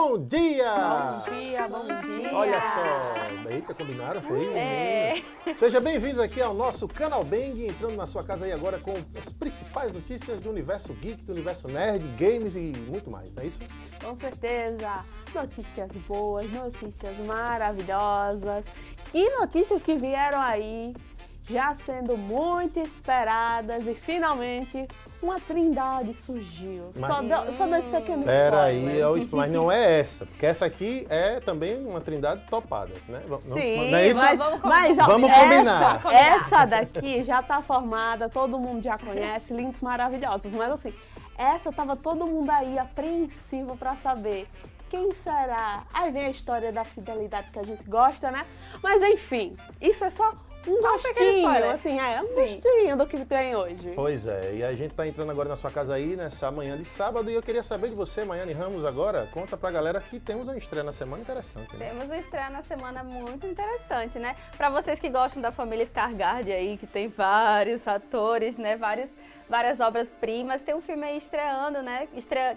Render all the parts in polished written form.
bom dia! Bom dia, bom dia! Olha só, eita, combinaram, foi? Seja bem-vindo aqui ao nosso Canal Bang, entrando na sua casa aí agora com as principais notícias do universo geek, do universo nerd, games e muito mais, não é isso? Com certeza! Notícias boas, notícias maravilhosas e notícias que vieram aí já sendo muito esperadas e finalmente uma trindade surgiu. Só dois pequenos Peraí, mas não é essa, porque essa aqui é também uma trindade topada, né? Sim, não é isso? mas vamos combinar. Essa daqui já tá formada, todo mundo já conhece, lindos maravilhosos, mas assim, essa tava todo mundo aí apreensivo pra saber quem será. Aí vem a história da fidelidade que a gente gosta, né? Mas enfim, isso é só um gostinho, assim, um gostinho do que tem hoje. Pois é, e a gente tá entrando agora na sua casa aí, nessa manhã de sábado, e eu queria saber de você, Maiane Ramos, agora, conta pra galera que temos uma estreia na semana interessante, né? Temos uma estreia na semana muito interessante, né? Pra vocês que gostam da família Skarsgård aí, que tem vários atores, né? Várias obras-primas, tem um filme aí estreando, né?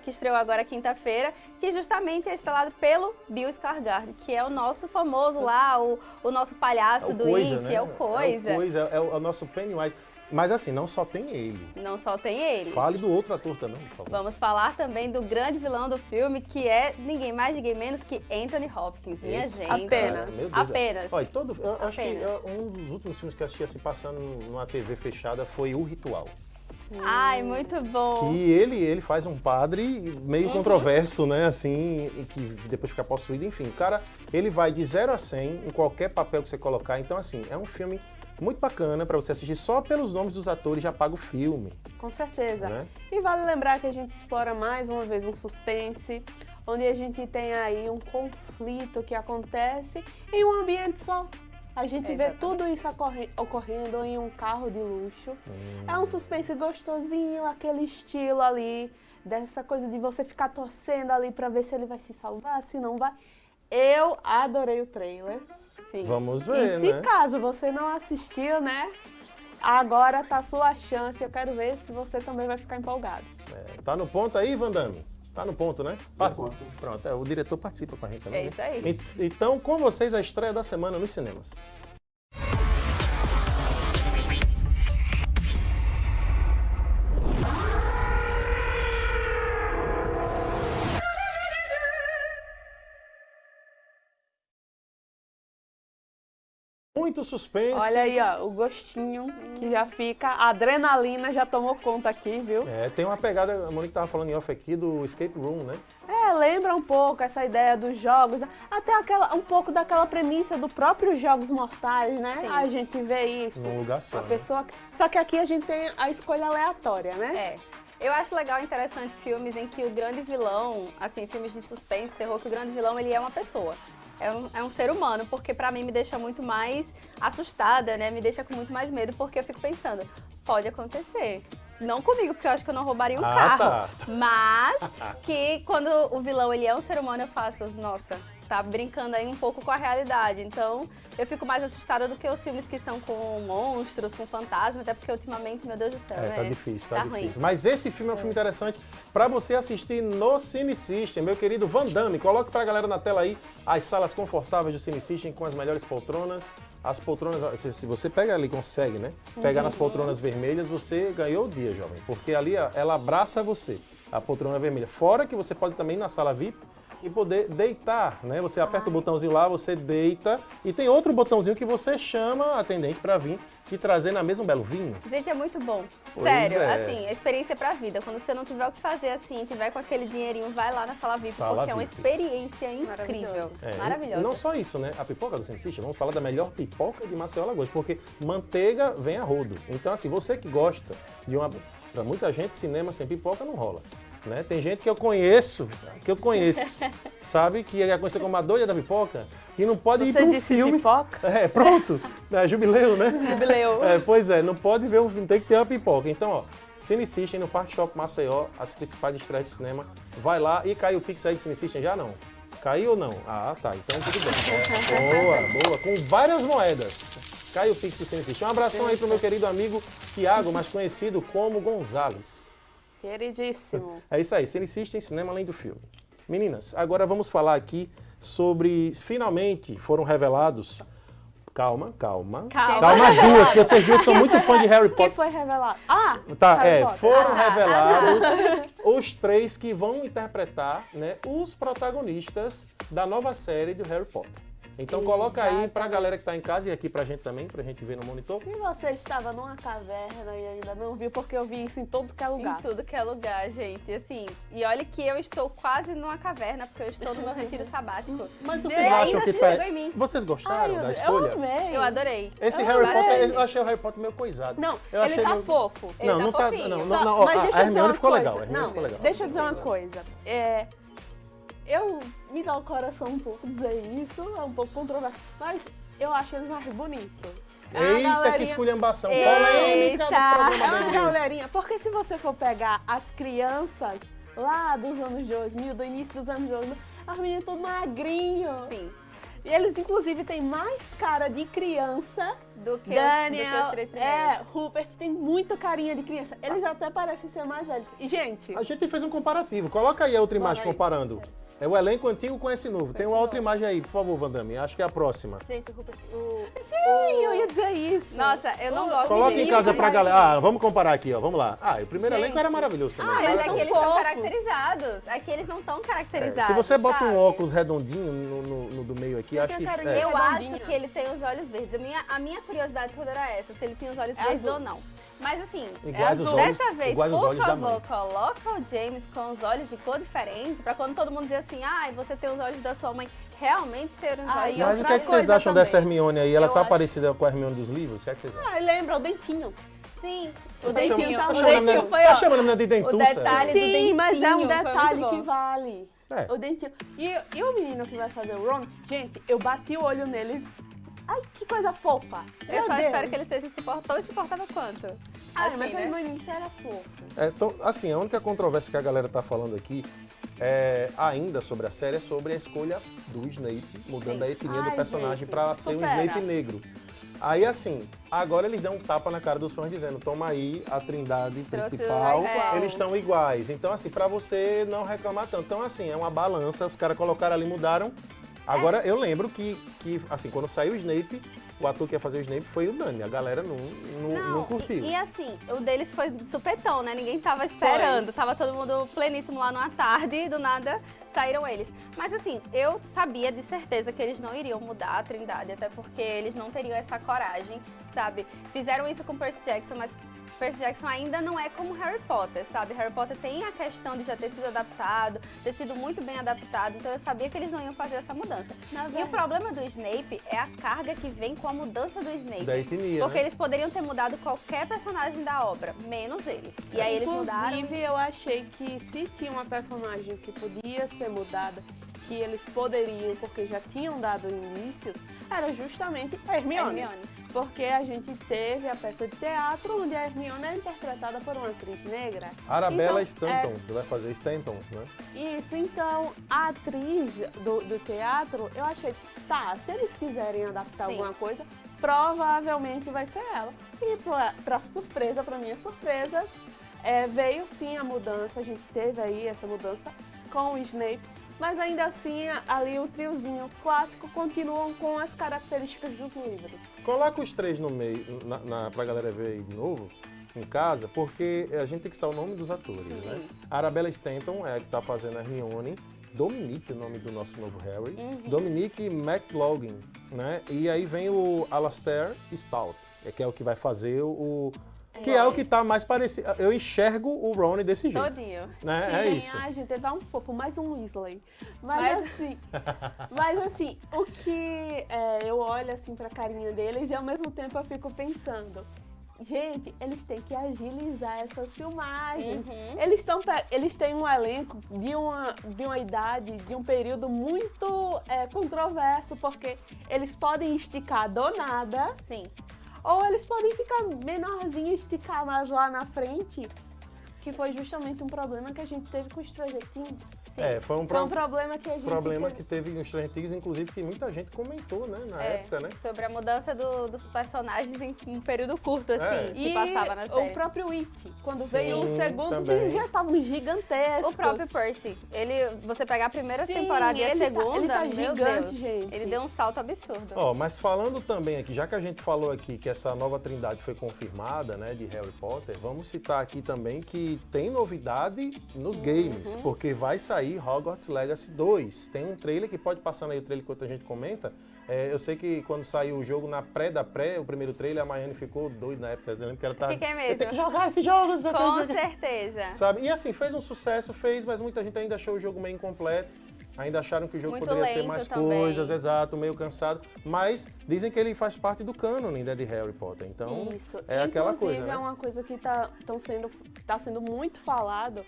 Que estreou agora quinta-feira, que justamente é estrelado pelo Bill Skarsgård, que é o nosso famoso lá, o nosso palhaço do Coisa, It, né? é o Coisa. É o nosso Pennywise. Mas assim, não só tem ele. Não só tem ele. Fale do outro ator também, por favor. Vamos falar também do grande vilão do filme, que é ninguém mais, ninguém menos que Anthony Hopkins, minha gente. Apenas. Meu Deus. Apenas. Olha, eu acho que um dos últimos filmes que eu assisti assim, passando numa TV fechada foi O Ritual. Ai, muito bom. Que ele faz um padre meio controverso, né, assim, e que depois fica possuído, enfim. O cara, ele vai de 0 a 100 em qualquer papel que você colocar. Então, assim, é um filme muito bacana pra você assistir. Só pelos nomes dos atores já paga o filme. Com certeza. Né? E vale lembrar que a gente explora mais uma vez um suspense, onde a gente tem aí um conflito que acontece em um ambiente só. A gente vê tudo isso ocorrendo em um carro de luxo. É um suspense gostosinho, aquele estilo ali, dessa coisa de você ficar torcendo ali pra ver se ele vai se salvar, se não vai. Eu adorei o trailer. Sim. Vamos ver, e se né? caso você não assistiu, né? Agora tá a sua chance. Eu quero ver se você também vai ficar empolgado. Tá no ponto aí, Van Damme? Tá no ponto, né? Pronto, o diretor participa com a gente também. É isso aí. Então, com vocês, a estreia da semana nos cinemas. Muito suspense. Olha aí, ó, o gostinho que já fica, a adrenalina já tomou conta aqui, viu? Tem uma pegada, a Monique tava falando em off aqui, do Escape Room, né? Lembra um pouco essa ideia dos jogos, até um pouco daquela premissa do próprio Jogos Mortais, né? Sim. A gente vê isso. Num lugar só. Só que aqui a gente tem a escolha aleatória, né? É. Eu acho legal e interessante filmes em que o grande vilão, assim, filmes de suspense, terror, que o grande vilão, ele é uma pessoa. É um ser humano, porque pra mim me deixa muito mais assustada, né? Me deixa com muito mais medo, porque eu fico pensando, pode acontecer. Não comigo, porque eu acho que eu não roubaria um carro. Tá. Mas que quando o vilão ele é um ser humano, eu faço, nossa, tá brincando aí um pouco com a realidade. Então, eu fico mais assustada do que os filmes que são com monstros, com fantasmas, até porque ultimamente, meu Deus do céu, né? Tá difícil, tá ruim. difícil. Mas esse filme é um filme interessante pra você assistir no Cine System, meu querido Van Damme. Coloque pra galera na tela aí as salas confortáveis do Cine System com as melhores poltronas. As poltronas, se você pega ali, consegue, né? Pegar nas poltronas vermelhas, você ganhou o dia, jovem. Porque ali ela abraça você, a poltrona vermelha. Fora que você pode também ir na sala VIP e poder deitar, né? Você aperta o botãozinho lá, você deita e tem outro botãozinho que você chama a atendente para vir te trazer na mesa um belo vinho. Gente, é muito bom. Pois Sério, é. assim, a experiência é pra vida. Quando você não tiver o que fazer assim, tiver com aquele dinheirinho, vai lá na sala VIP, porque é uma VIP. experiência incrível. Maravilhosa. Não só isso, né? A pipoca do Cine System, vamos falar da melhor pipoca de Maceió, Alagoas, porque manteiga vem a rodo. Então, assim, você que gosta de uma... Pra muita gente, cinema sem pipoca não rola. Né? Tem gente que eu conheço, sabe, que é conhecida como a doida da pipoca, que não pode ir para um filme. Pipoca? Pronto, jubileu, né? Jubileu. Pois é, não pode ver um filme, tem que ter uma pipoca. Então, ó, Cine System no Parque Shopping Maceió, as principais estreias de cinema. Vai lá e caiu o Pix aí do Cine System já não? Caiu ou não? Ah, tá, então tudo bem. Boa, com várias moedas. Caiu o Pix do Cine System. Um abração aí pro meu querido amigo Tiago, mais conhecido como Gonzales. Queridíssimo. É isso aí, Cine System, cinema além do filme. Meninas, agora vamos falar aqui sobre, finalmente foram revelados... Calma as duas, que vocês duas são muito fãs de Harry Quem Potter. foi revelado? Ah! Tá, Harry Potter. foram revelados os 3 que vão interpretar, né, os protagonistas da nova série do Harry Potter. Então coloca aí pra galera que tá em casa e aqui pra gente também, pra gente ver no monitor. Se você estava numa caverna e ainda não viu, porque eu vi isso em todo que é lugar. Em tudo que é lugar, gente. Assim, e olha que eu estou quase numa caverna, porque eu estou no meu retiro sabático. Mas vocês E acham ainda que se tá... chegou em mim. Vocês gostaram da Eu escolha? amei. Eu adorei. Esse Eu Harry amei. Potter, eu achei o Harry Potter meio coisado. Não, eu ele achei tá meio... fofo. Ele Não, tá não tá... fofinho. Não, Mas a deixa eu dizer Hermione uma ficou coisa. legal, a Hermione Não, ficou legal. deixa eu dizer uma coisa. Eu me dá o coração um pouco dizer isso, é um pouco controverso, mas eu acho eles mais bonitos. Eita, que esculhambação. Eita. Polêmica do programa É da uma News. galerinha, porque se você for pegar as crianças lá dos anos 2000, do início dos anos 2000, as meninas tudo magrinho. Sim. E eles, inclusive, têm mais cara de criança. Do que, Daniel, os 3 primeiros. Rupert tem muita carinha de criança. Eles até parecem ser mais velhos. E, gente, A gente fez um comparativo. Coloca aí a outra imagem aí. comparando. É o elenco antigo com esse novo. Tem uma outra imagem aí, por favor, Vandame. Acho que é a próxima. Gente, o Rupert... sim, eu ia dizer isso. Nossa, eu não gosto Coloca em de casa mim, pra mas- galera. Ah, vamos comparar aqui, ó. Vamos lá. Ah, e o primeiro Gente. elenco era maravilhoso também. Mas eles é são que eles estão fofos. caracterizados. Aqui eles não estão caracterizados. Se você bota sabe? um óculos redondinho no do meio aqui, acho que... tem a carinha. Eu redondinho. acho que ele tem os olhos verdes. A minha curiosidade toda era essa, se ele tinha os olhos verdes azul. ou não. Mas assim, Iguais os azul. olhos, dessa vez, iguais os por olhos da favor, mãe. coloca o James com os olhos de cor diferente, pra quando todo mundo dizer assim, você tem os olhos da sua mãe, realmente serem os Ah, olhos e da Mas o outra que é que vocês coisa acham também. dessa Hermione aí? Ela Eu tá acho- parecida com a Hermione dos livros? O que é que vocês acham? Lembra o dentinho. Sim, Você o tá chamando- dentinho. tá O chamando a dentinho menina- foi, tá ó, chamando a menina de dentuça? o detalhe do Sim, mas é um dentinho, foi detalhe muito que bom. vale. É. O dentinho. E o menino que vai fazer o Ron, gente, eu bati o olho neles. Ai, que coisa fofa. Eu Meu só Deus. espero que ele seja tão insuportável quanto. Ai, Assim, mas né? no início era fofo. Então, assim, a única controvérsia que a galera tá falando aqui é ainda sobre a série é sobre a escolha do Snape, mudando Sim. a etnia do Ai, personagem gente, pra ser um supera. Snape negro. Aí, assim, agora eles dão um tapa na cara dos fãs dizendo, toma aí a trindade Trouxe principal, igual. eles estão iguais. Então, assim, pra você não reclamar tanto. Então, assim, é uma balança, os caras colocaram ali, mudaram. Agora, eu lembro que, assim, quando saiu o Snape, o ator que ia fazer o Snape foi o Dani. A galera não curtiu. E assim, o deles foi de supetão, né? Ninguém tava esperando. Tava todo mundo pleníssimo lá numa tarde e do nada saíram eles. Mas assim, eu sabia de certeza que eles não iriam mudar a Trindade, até porque eles não teriam essa coragem, sabe? Fizeram isso com Percy Jackson, mas Percy Jackson ainda não é como Harry Potter, sabe? Harry Potter tem a questão de já ter sido adaptado, ter sido muito bem adaptado, então eu sabia que eles não iam fazer essa mudança. Na E o verdade. problema do Snape é a carga que vem com a mudança do Snape. Da etnia, Porque né? eles poderiam ter mudado qualquer personagem da obra, menos ele. E aí eles mudaram. Inclusive, eu achei que se tinha uma personagem que podia ser mudada, que eles poderiam, porque já tinham dado indícios, era justamente a Hermione. Porque a gente teve a peça de teatro onde a Hermione é interpretada por uma atriz negra. Arabella Então, Stanton, que vai fazer Stanton, né? Isso, então a atriz do teatro, eu achei, tá, se eles quiserem adaptar Sim. alguma coisa, provavelmente vai ser ela. E pra surpresa, pra minha surpresa, veio sim a mudança, a gente teve aí essa mudança com o Snape, mas ainda assim ali o triozinho clássico continuam com as características dos livros. Coloca os 3 no meio, pra galera ver aí de novo, em casa, porque a gente tem que citar o nome dos atores, né? A Arabella Stanton é a que tá fazendo a Hermione, Dominique, o nome do nosso novo Harry, Dominique McLaughlin, né? E aí vem o Alastair Stout, que é o que vai fazer que é o que tá mais parecido. Eu enxergo o Ron desse jeito. Todinho. Né? Sim, É isso. Ai, gente, ele tá um fofo, mais um Weasley. Mas assim, o que eu olho assim pra carinha deles e ao mesmo tempo eu fico pensando, gente, eles têm que agilizar essas filmagens. Eles têm um elenco de uma idade, de um período muito controverso, porque eles podem esticar do nada, Sim. ou eles podem ficar menorzinho e esticar mais lá na frente. que foi justamente um problema que a gente teve com o Stranger Things. Sim. Foi um Foi um problema que a gente que teve no Stranger Things, inclusive, que muita gente comentou, né, na época, né? Sobre a mudança dos personagens em um período curto, assim, que E passava na série. o próprio It, quando Sim, veio o segundo, também. já estavam gigantescos. O próprio Percy, você pegar a primeira Sim, temporada e a ele tá- segunda, ele tá meu gigante, Deus, gente. ele deu um salto absurdo. Ó, mas falando também aqui, já que a gente falou aqui que essa nova trindade foi confirmada, né, de Harry Potter, vamos citar aqui também que tem novidade nos games, porque vai sair Hogwarts Legacy 2. Tem um trailer que pode passar aí o trailer enquanto a gente comenta. Eu sei que quando saiu o jogo na pré da pré, o primeiro trailer, a Maiane ficou doida na época. Eu lembro que ela tava... Fiquei mesmo. Eu tenho que jogar esse jogo, não sei o que, não sei Com o que. certeza. Sabe? E assim, fez um sucesso, mas muita gente ainda achou o jogo meio incompleto. Ainda acharam que o jogo Muito poderia ter lento mais também. coisas, exato, meio cansado. Mas dizem que ele faz parte do cânone, né, de Harry Potter. Então, Isso. é aquela coisa, Inclusive, né? é uma coisa que tá sendo muito falado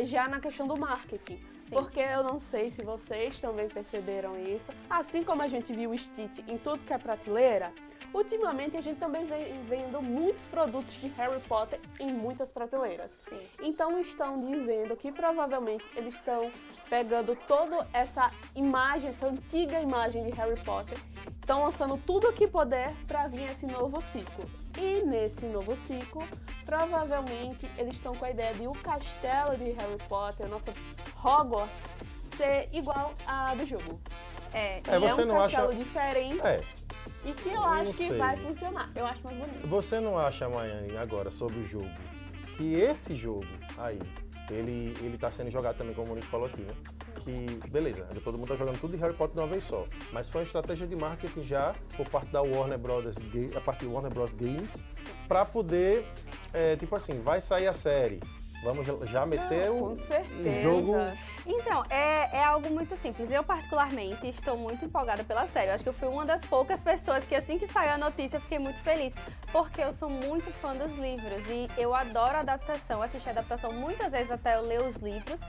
já na questão do marketing. Sim. Porque eu não sei se vocês também perceberam isso. Assim como a gente viu o Stitch em tudo que é prateleira, ultimamente a gente também vem vendo muitos produtos de Harry Potter em muitas prateleiras. Sim. Então estão dizendo que provavelmente eles estão pegando toda essa imagem, essa antiga imagem de Harry Potter, estão lançando tudo o que puder para vir esse novo ciclo. E nesse novo ciclo, provavelmente eles estão com a ideia de o castelo de Harry Potter, a nossa Hogwarts, ser igual a do jogo. Você é um não acha... castelo diferente e que eu acho que sei. vai funcionar. Eu acho mais bonito. Você não acha, Maiane, agora, sobre o jogo, que esse jogo aí, ele tá sendo jogado também, como o Monique falou aqui, né? Que, beleza, todo mundo tá jogando tudo de Harry Potter de uma vez só. Mas foi uma estratégia de marketing já, por parte da Warner Bros. A parte de Warner Bros. Games, pra poder, tipo assim, vai sair a série. Vamos já meter Com o certeza. jogo. Então, é algo muito simples. Eu, particularmente, estou muito empolgada pela série. Eu acho que eu fui uma das poucas pessoas que, assim que saiu a notícia, eu fiquei muito feliz. Porque eu sou muito fã dos livros e eu adoro a adaptação. Assisti a adaptação muitas vezes até eu ler os livros.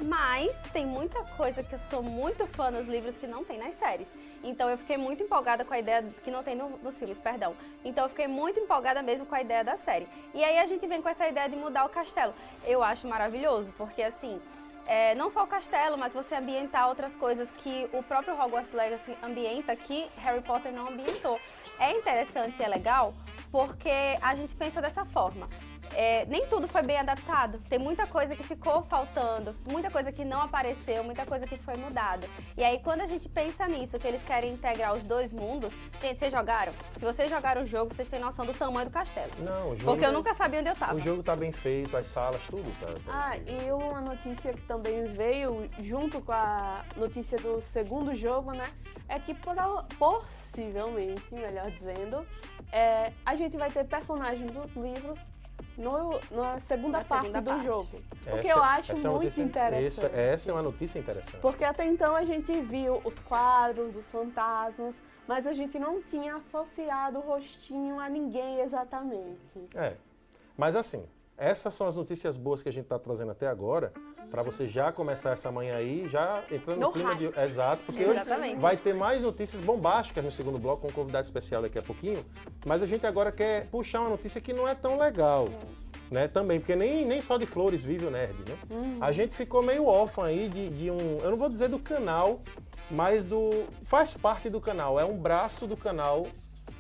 Mas tem muita coisa que eu sou muito fã nos livros que não tem nas séries. Então eu fiquei muito empolgada com a ideia, que não tem nos filmes, perdão. Então eu fiquei muito empolgada mesmo com a ideia da série. E aí a gente vem com essa ideia de mudar o castelo. Eu acho maravilhoso, porque assim, não só o castelo, mas você ambientar outras coisas que o próprio Hogwarts Legacy ambienta, que Harry Potter não ambientou. É interessante e é legal, porque a gente pensa dessa forma. Nem tudo foi bem adaptado. Tem muita coisa que ficou faltando, muita coisa que não apareceu, muita coisa que foi mudada. E aí, quando a gente pensa nisso, que eles querem integrar os dois mundos... Gente, vocês jogaram? Se vocês jogaram o jogo, vocês têm noção do tamanho do castelo. Não, o jogo... Porque eu nunca sabia onde eu tava. O jogo tá bem feito, as salas, tudo tá bem feito. E uma notícia que também veio junto com a notícia do segundo jogo, né? É que possivelmente, melhor dizendo, a gente vai ter personagens dos livros na segunda parte do jogo. O que eu acho muito interessante. Essa é uma notícia interessante. Porque até então a gente viu os quadros, os fantasmas, mas a gente não tinha associado o rostinho a ninguém exatamente. Mas assim, essas são as notícias boas que a gente está trazendo até agora, para você já começar essa manhã aí, já entrando no clima de... Exato, porque Exatamente. hoje vai ter mais notícias bombásticas no segundo bloco, com um convidado especial daqui a pouquinho, mas a gente agora quer puxar uma notícia que não é tão legal, né, também, porque nem só de flores vive o nerd, né? A gente ficou meio órfão aí de um... Eu não vou dizer do canal, mas faz parte do canal, é um braço do canal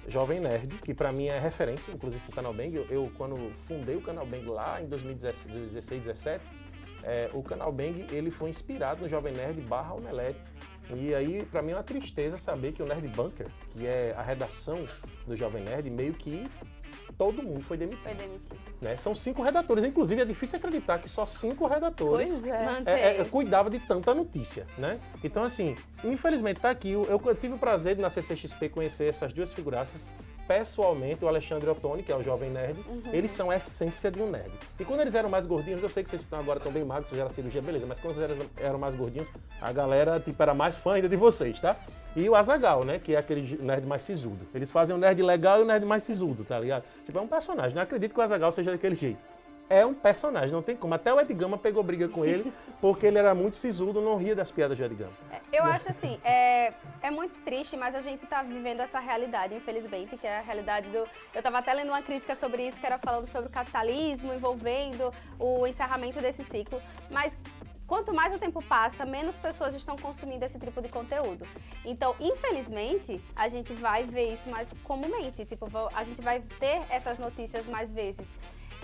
Jovem Nerd, que pra mim é referência, inclusive pro Canal Bang. Eu quando fundei o Canal Bang lá em 2016, 2017, o Canal Bang ele foi inspirado no Jovem Nerd / Omelete. E aí, pra mim é uma tristeza saber que o Nerd Bunker, que é a redação do Jovem Nerd, meio que todo mundo foi demitido. Foi demitido. Né? São 5 redatores, inclusive é difícil acreditar que só 5 redatores cuidava de tanta notícia, né? Então assim, infelizmente tá aqui, eu tive o prazer de na CCXP conhecer essas duas figuraças pessoalmente, o Alexandre Ottoni, que é o Jovem Nerd, eles são a essência de um nerd. E quando eles eram mais gordinhos, eu sei que vocês agora estão bem magros, fizeram a cirurgia, beleza, mas quando vocês eram mais gordinhos, a galera tipo, era mais fã ainda de vocês, tá? E o Azaghal, né, que é aquele nerd mais sisudo. Eles fazem o nerd legal e o nerd mais sisudo, tá ligado? Tipo, é um personagem, não acredito que o Azaghal seja daquele jeito. é um personagem, não tem como. Até o Ed Gama pegou briga com ele, porque ele era muito sisudo, não ria das piadas do Ed Gama. Eu acho assim, é muito triste, mas a gente tá vivendo essa realidade, infelizmente, que é a realidade do... Eu tava até lendo uma crítica sobre isso, que era falando sobre o capitalismo envolvendo o encerramento desse ciclo, mas quanto mais o tempo passa, menos pessoas estão consumindo esse tipo de conteúdo. Então, infelizmente, a gente vai ver isso mais comumente, tipo, a gente vai ter essas notícias mais vezes.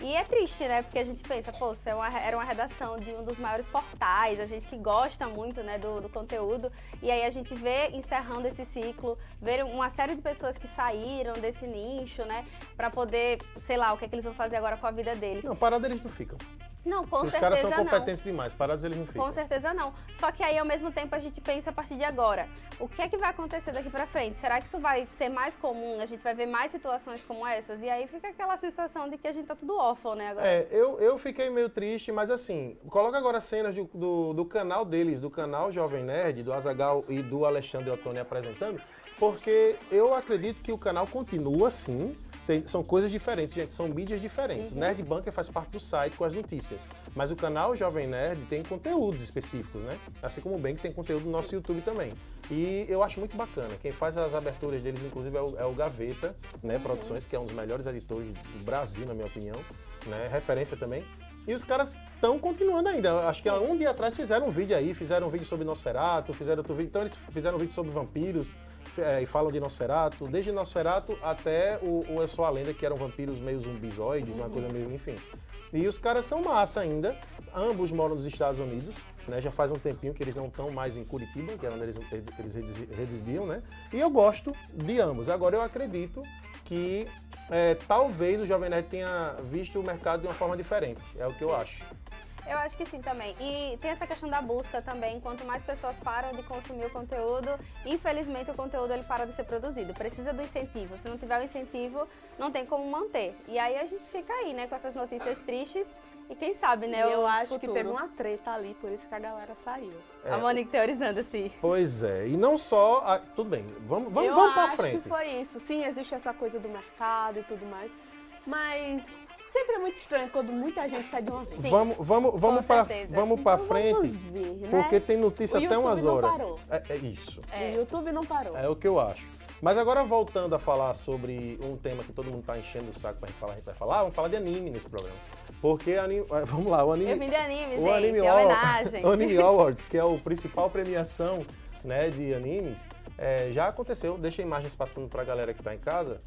E é triste, né? Porque a gente pensa, pô, isso era uma redação de um dos maiores portais, a gente que gosta muito, né, do conteúdo, e aí a gente vê encerrando esse ciclo, ver uma série de pessoas que saíram desse nicho, né, pra poder, sei lá, o que é que eles vão fazer agora com a vida deles. Não, parados eles não ficam. Não, com Os certeza caras são não. competentes demais, parados eles não ficam. Com certeza não. Só que aí, ao mesmo tempo, a gente pensa a partir de agora. O que é que vai acontecer daqui pra frente? Será que isso vai ser mais comum? A gente vai ver mais situações como essas? E aí fica aquela sensação de que a gente tá tudo órfão, né, agora. Eu fiquei meio triste, mas assim, coloca agora cenas do canal deles, do canal Jovem Nerd, do Azaghal e do Alexandre Ottoni apresentando, porque eu acredito que o canal continua assim. São coisas diferentes, gente, são mídias diferentes. O Nerd Bunker faz parte do site com as notícias, mas o canal Jovem Nerd tem conteúdos específicos, né? Assim como o Bem que tem conteúdo no nosso YouTube também. E eu acho muito bacana. Quem faz as aberturas deles, inclusive, é o Gaveta, né? Produções, que é um dos melhores editores do Brasil, na minha opinião, né? Referência também. E os caras estão continuando ainda. Acho que há um dia atrás fizeram um vídeo aí, fizeram um vídeo sobre Nosferatu, fizeram outro vídeo. Então eles fizeram um vídeo sobre vampiros e falam de Nosferatu, desde Nosferatu até o Eu Sou a Lenda, que eram vampiros meio zumbizoides, uma coisa meio, enfim. E os caras são massa ainda. Ambos moram nos Estados Unidos, né? Já faz um tempinho que eles não estão mais em Curitiba, que era onde eles residiam, né? E eu gosto de ambos. Agora eu acredito que talvez o Jovem Nerd tenha visto o mercado de uma forma diferente. É o que eu acho. Eu acho que sim também. E tem essa questão da busca também. Quanto mais pessoas param de consumir o conteúdo, infelizmente o conteúdo ele para de ser produzido. Precisa do incentivo. Se não tiver o incentivo, não tem como manter. E aí a gente fica aí, né, com essas notícias tristes. E quem sabe, né, eu o acho futuro. que teve uma treta ali, por isso que a galera saiu. A Monique teorizando assim. Pois é. E não só... tudo bem, vamos pra frente. Eu acho que foi isso. Sim, existe essa coisa do mercado e tudo mais. Mas sempre é muito estranho quando muita gente sai de uma vez. Sim, vamos pra frente, Vamos ver, né? porque tem notícia até umas horas. O YouTube não parou. É isso. O YouTube não parou. É o que eu acho. Mas agora voltando a falar sobre um tema que todo mundo tá enchendo o saco pra gente falar, a gente vai falar, vamos falar de anime nesse programa. Porque vamos lá, o anime... Eu vim de anime, o gente, Anime é homenagem. O Anime Awards, que é a principal premiação, né, de animes, já aconteceu, deixa imagens passando pra galera que tá em casa,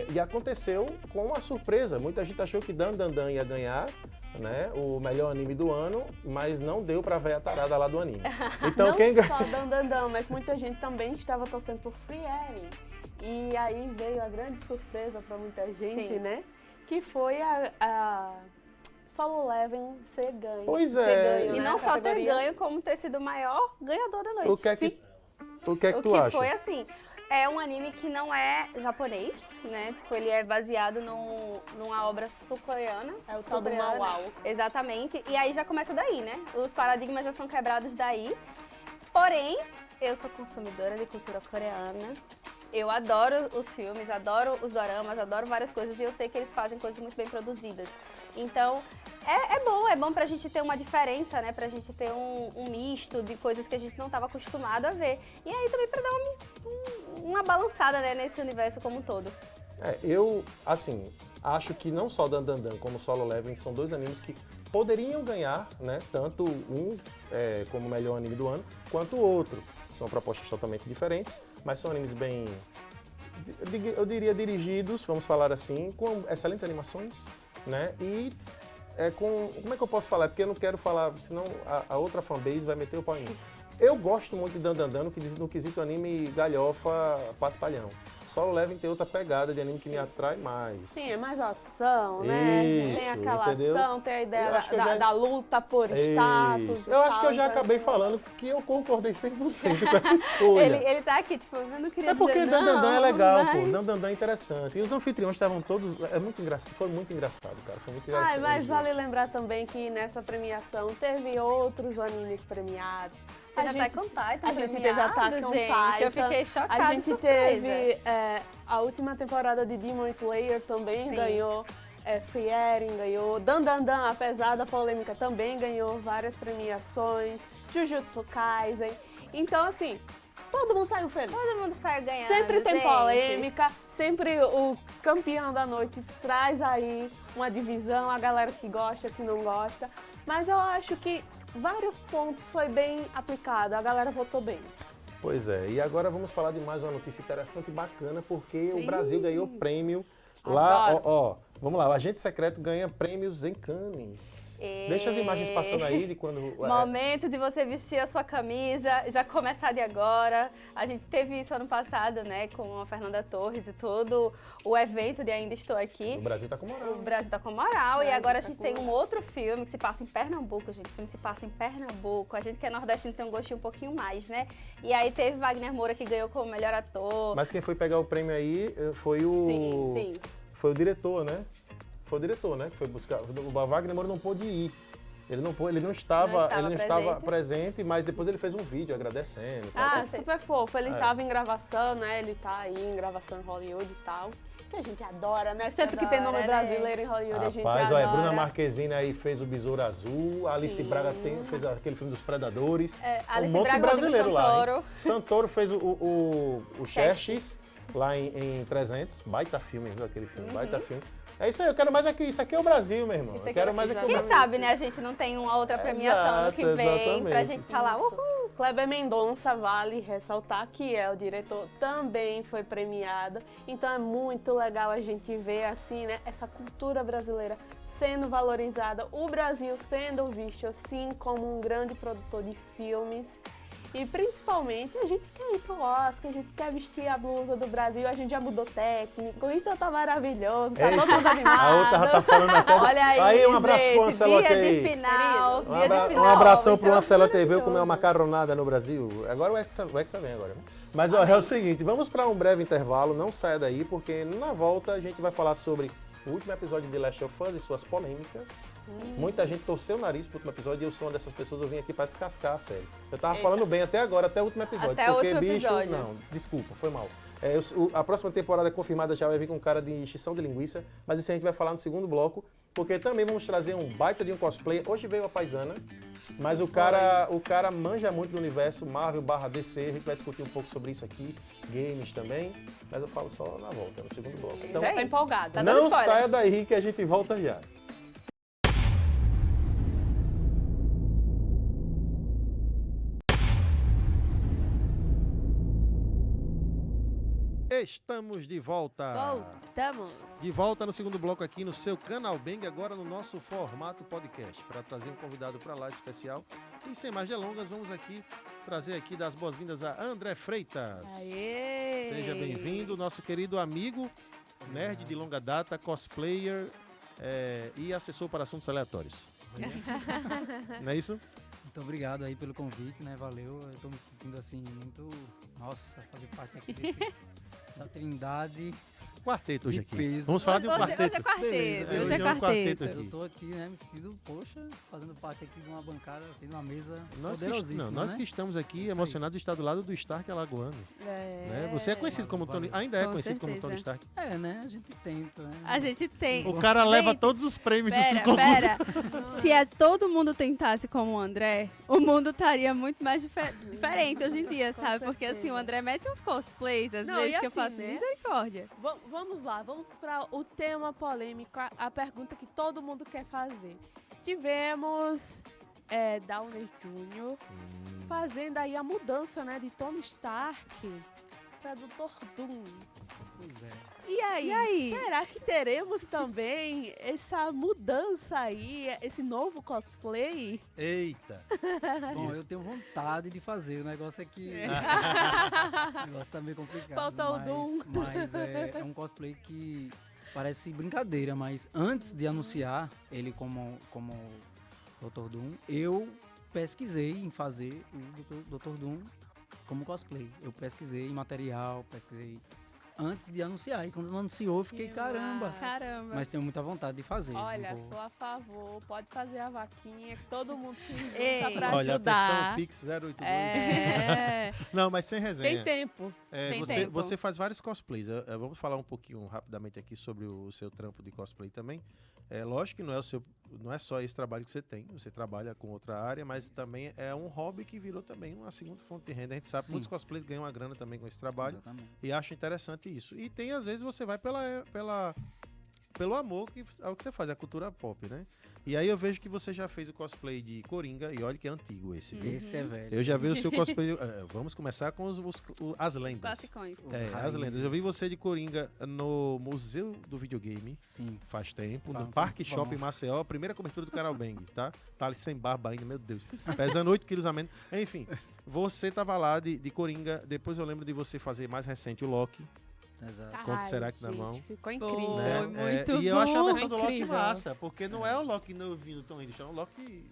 e aconteceu com uma surpresa. Muita gente achou que Dan Dan Dan ia ganhar, né, o melhor anime do ano, mas não deu pra véia tarada lá do anime. Então, não só Dan Dan Dan, mas muita gente também estava torcendo por Free Eren. E aí veio a grande surpresa pra muita gente, Sim. né? Que foi a Solo Leveling ser ganho. Pois ter é. ganho, E né, não a só ter categoria. ganho, como ter sido o maior ganhador da noite. O que é que O tu que acha? foi assim, é um anime que não é japonês, né? Tipo, ele é baseado numa obra sul-coreana. É o tal do sul-coreana. Mau-Au. Exatamente. E aí já começa daí, né? Os paradigmas já são quebrados daí. Porém, eu sou consumidora de cultura coreana. Eu adoro os filmes, adoro os doramas, adoro várias coisas e eu sei que eles fazem coisas muito bem produzidas. Então, é bom pra gente ter uma diferença, né? Pra gente ter um misto de coisas que a gente não estava acostumado a ver. E aí também pra dar uma balançada, né, nesse universo como um todo. Eu, assim, acho que não só Dan Dan Dan como Solo Leveling são dois animes que poderiam ganhar, né? Tanto um como o melhor anime do ano, quanto o outro. São propostas totalmente diferentes, mas são animes bem, eu diria, dirigidos, vamos falar assim, com excelentes animações, né? E como é que eu posso falar? Porque eu não quero falar, senão a outra fanbase vai meter o pau em mim. Eu gosto muito de Dan Dan Dan no quesito anime galhofa paspalhão. Solo Leveling tem outra pegada de anime que me atrai mais. Sim, é mais ação, né? Isso, tem aquela entendeu? ação, tem a ideia Eu acho que eu já- da luta por status. Isso. Eu acho que eu já então, acabei falando que eu concordei 100% com essa escolha. Ele tá aqui, tipo, eu não queria É porque dizer Dan Dan Dan é não, legal, mas... pô. Dan Dan Dan é interessante. E os anfitriões estavam todos... muito engraçado. Foi muito engraçado, cara. Foi muito engraçado. Mas vale lembrar também que nessa premiação teve outros animes premiados. Teve Attack on Titan A gente teve Attack on gente. Titan. Eu fiquei chocada, A gente surpresa. teve a última temporada de Demon Slayer também Sim. ganhou. Free Eren ganhou, Dan Dan Dan, apesar da polêmica, também ganhou várias premiações, Jujutsu Kaisen. Então, assim, todo mundo saiu feliz. Todo mundo saiu ganhando, Sempre tem gente. polêmica, sempre o campeão da noite traz aí uma divisão, a galera que gosta, que não gosta. Mas eu acho que vários pontos foi bem aplicado, a galera votou bem. Pois é, e agora vamos falar de mais uma notícia interessante e bacana, porque o Sim. Brasil ganhou prêmio lá, Adoro. vamos lá, o agente secreto ganha prêmios em Cannes. Deixa as imagens passando aí de quando... Momento de você vestir a sua camisa, já começar de agora. A gente teve isso ano passado, né, com a Fernanda Torres e todo o evento de Ainda Estou Aqui. O Brasil tá com moral. O Brasil tá com moral e agora a tá gente com tem um moral. outro filme que se passa em Pernambuco, gente. O filme se passa em Pernambuco. A gente que é nordestino tem um gostinho um pouquinho mais, né? E aí teve Wagner Moura que ganhou como melhor ator. Mas quem foi pegar o prêmio aí foi o... Sim. Foi o diretor, né? Foi o diretor, né? Que foi buscar. O Wagner Moura não pôde ir. Ele não estava presente, mas depois ele fez um vídeo agradecendo. Ah, super fofo. Ele tava em gravação, né? Ele tá aí em gravação em Hollywood e tal. Que a gente adora, né? Sempre que tem nome adora, né? brasileiro em Hollywood, a gente Rapaz, adora. olha, Bruna Marquezine aí fez o Besouro Azul, a Alice Braga fez aquele filme dos Predadores. Alice um monte Braga, de brasileiro lá. Santoro. Hein? Santoro fez o Xerxes lá em 300. Baita filme, viu? Aquele filme, baita filme. É isso aí, eu quero mais aqui. Isso aqui é o Brasil, meu irmão. Eu quero mais aqui o Quem Brasil. sabe, né? A gente não tem uma outra premiação ano que vem Exatamente. pra gente falar, uhul. Kleber Mendonça, vale ressaltar que é o diretor, também foi premiado. Então é muito legal a gente ver assim, né, essa cultura brasileira sendo valorizada, o Brasil sendo visto assim como um grande produtor de filmes. E principalmente a gente quer ir pro Oscar, a gente quer vestir a blusa do Brasil, a gente já mudou técnico, então tá maravilhoso, tá todo mundo animado. A outra já tá falando até... Olha aí, um abraço pro gente, Ancelotti dia aí. de final, Um, dia de final. um abração pro Então, Ancelotti TV, eu maravilhoso. comer uma macarronada no Brasil. Agora o Hexa vem agora. Né? Mas ó, é o seguinte, vamos para um breve intervalo, não saia daí, porque na volta a gente vai falar sobre o último episódio de Last of Us e suas polêmicas. Muita gente torceu o nariz pro último episódio e eu sou uma dessas pessoas, eu vim aqui para descascar a série. Eu tava falando bem até agora, até o último episódio. Até o porque, último bicho, episódio. não, desculpa, foi mal. A próxima temporada confirmada já vai vir com cara de extinção de linguiça, mas isso a gente vai falar no segundo bloco, porque também vamos trazer um baita de um cosplay. Hoje veio a paisana, mas o cara manja muito do universo Marvel/DC, a gente vai discutir um pouco sobre isso aqui, games também, mas eu falo só na volta, no segundo bloco. Então, Tá empolgado. Tá dando não spoiler. saia daí que a gente volta já. Estamos de volta. Voltamos. De volta no segundo bloco aqui no seu canal Bang, agora no nosso formato podcast, para trazer um convidado para lá especial. E sem mais delongas, vamos aqui trazer aqui das boas-vindas a André Freitas. Aê! Seja bem-vindo, nosso querido amigo, nerd de longa data, cosplayer e assessor para assuntos aleatórios. Não é isso? Muito obrigado aí pelo convite, né? Valeu. Eu tô me sentindo assim muito... Nossa, fazer parte aqui dessa trindade. Quarteto hoje De aqui. peso. Vamos falar de um Hoje quarteto. é quarteto, Beleza. hoje Hoje é é um quarteto quarteto. aqui. Eu tô aqui, né? Me sentindo, poxa, fazendo parte aqui de uma bancada, assim, de uma mesa Nós poderosíssima, nós né? que estamos aqui Isso aí. emocionados de estar do lado do Stark Alagoano. Né? Você é conhecido como Tony, ainda é Com conhecido como Tony certeza. Stark. É, né? A gente tenta, né? A gente tem. O cara leva Gente, todos os prêmios do Pera, concurso. Se todo mundo tentasse como o André, o mundo estaria muito mais diferente hoje em dia, sabe? Porque assim, o André mete uns cosplays, às Não, vezes, e que eu assim, faço né? misericórdia. Vamos lá, vamos para o tema polêmico, a pergunta que todo mundo quer fazer. Tivemos Downey Jr. fazendo aí a mudança, né, de Tony Stark para Dr. Doom. Pois é. E aí, E aí? será que teremos também essa mudança aí, esse novo cosplay? Eita! Bom, eu tenho vontade de fazer. O negócio é que... o negócio tá meio complicado. Faltou o Doom. Mas é um cosplay que parece brincadeira, mas antes de anunciar ele como Dr. Doom, eu pesquisei em fazer o Dr. Doom como cosplay. Eu pesquisei em material, pesquisei antes de anunciar. E quando anunciou, eu fiquei, Que caramba. Caramba. Mas tenho muita vontade de fazer. Olha, Vou- sou a favor, pode fazer a vaquinha, que todo mundo se Ei. junta pra Olha, ajudar. atenção, Pix 082. Não, mas sem resenha. Tem tempo. Tem você, tempo. você faz vários cosplays. Vamos falar um pouquinho rapidamente aqui sobre o seu trampo de cosplay também. Lógico que não é só esse trabalho que você tem. Você trabalha com outra área, mas também é um hobby que virou também uma segunda fonte de renda. A gente sabe que Sim. muitos cosplays ganham uma grana também com esse trabalho. Exatamente. E acho interessante isso. E tem, às vezes, você vai pelo amor ao que você faz, a cultura pop, né? E aí eu vejo que você já fez o cosplay de Coringa, e olha que é antigo esse, viu? Esse é velho. Eu já vi o seu cosplay. Vamos começar com as lendas. Classicões. As raízes. lendas. Eu vi você de Coringa no Museu do Videogame. Sim. Faz tempo, Faz no um Parque tempo Shopping bom. Maceió, a primeira cobertura do Canal Bang, tá? Tá ali sem barba ainda, meu Deus. Pesando 8 quilos a menos. Enfim, você tava lá de Coringa, depois eu lembro de você fazer mais recente o Loki, Exato. Quanto será que na gente, mão? Ficou incrível. né? Foi muito E eu acho a bom. versão do Loki Incrível. massa, porque não é o Loki novinho tão lindo, é um Loki,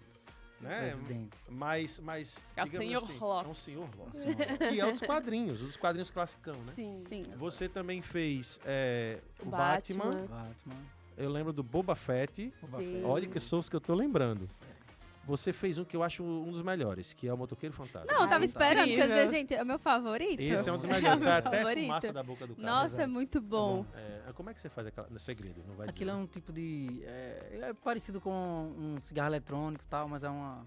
né? Presidente. Mas É o digamos senhor assim, Loki. é um senhor Loki. Que é o dos quadrinhos classicão, né? Sim. Sim. Você também fez o Batman. Batman. Batman. Eu lembro do Boba Fett. Boba Sim. Fett. Olha que sou os que eu tô lembrando. Você fez um que eu acho um dos melhores, que é o Motoqueiro Fantasma. Não, eu tava Ai, esperando, quer incrível. dizer, gente, é o meu favorito. Esse é um dos É melhores. o Sai meu até favorito. fumaça da boca do cara. Nossa, é Exato. muito bom. Como é que você faz no segredo? Não vai Aquilo é dizer. um tipo de... É parecido com um cigarro eletrônico e tal, mas é uma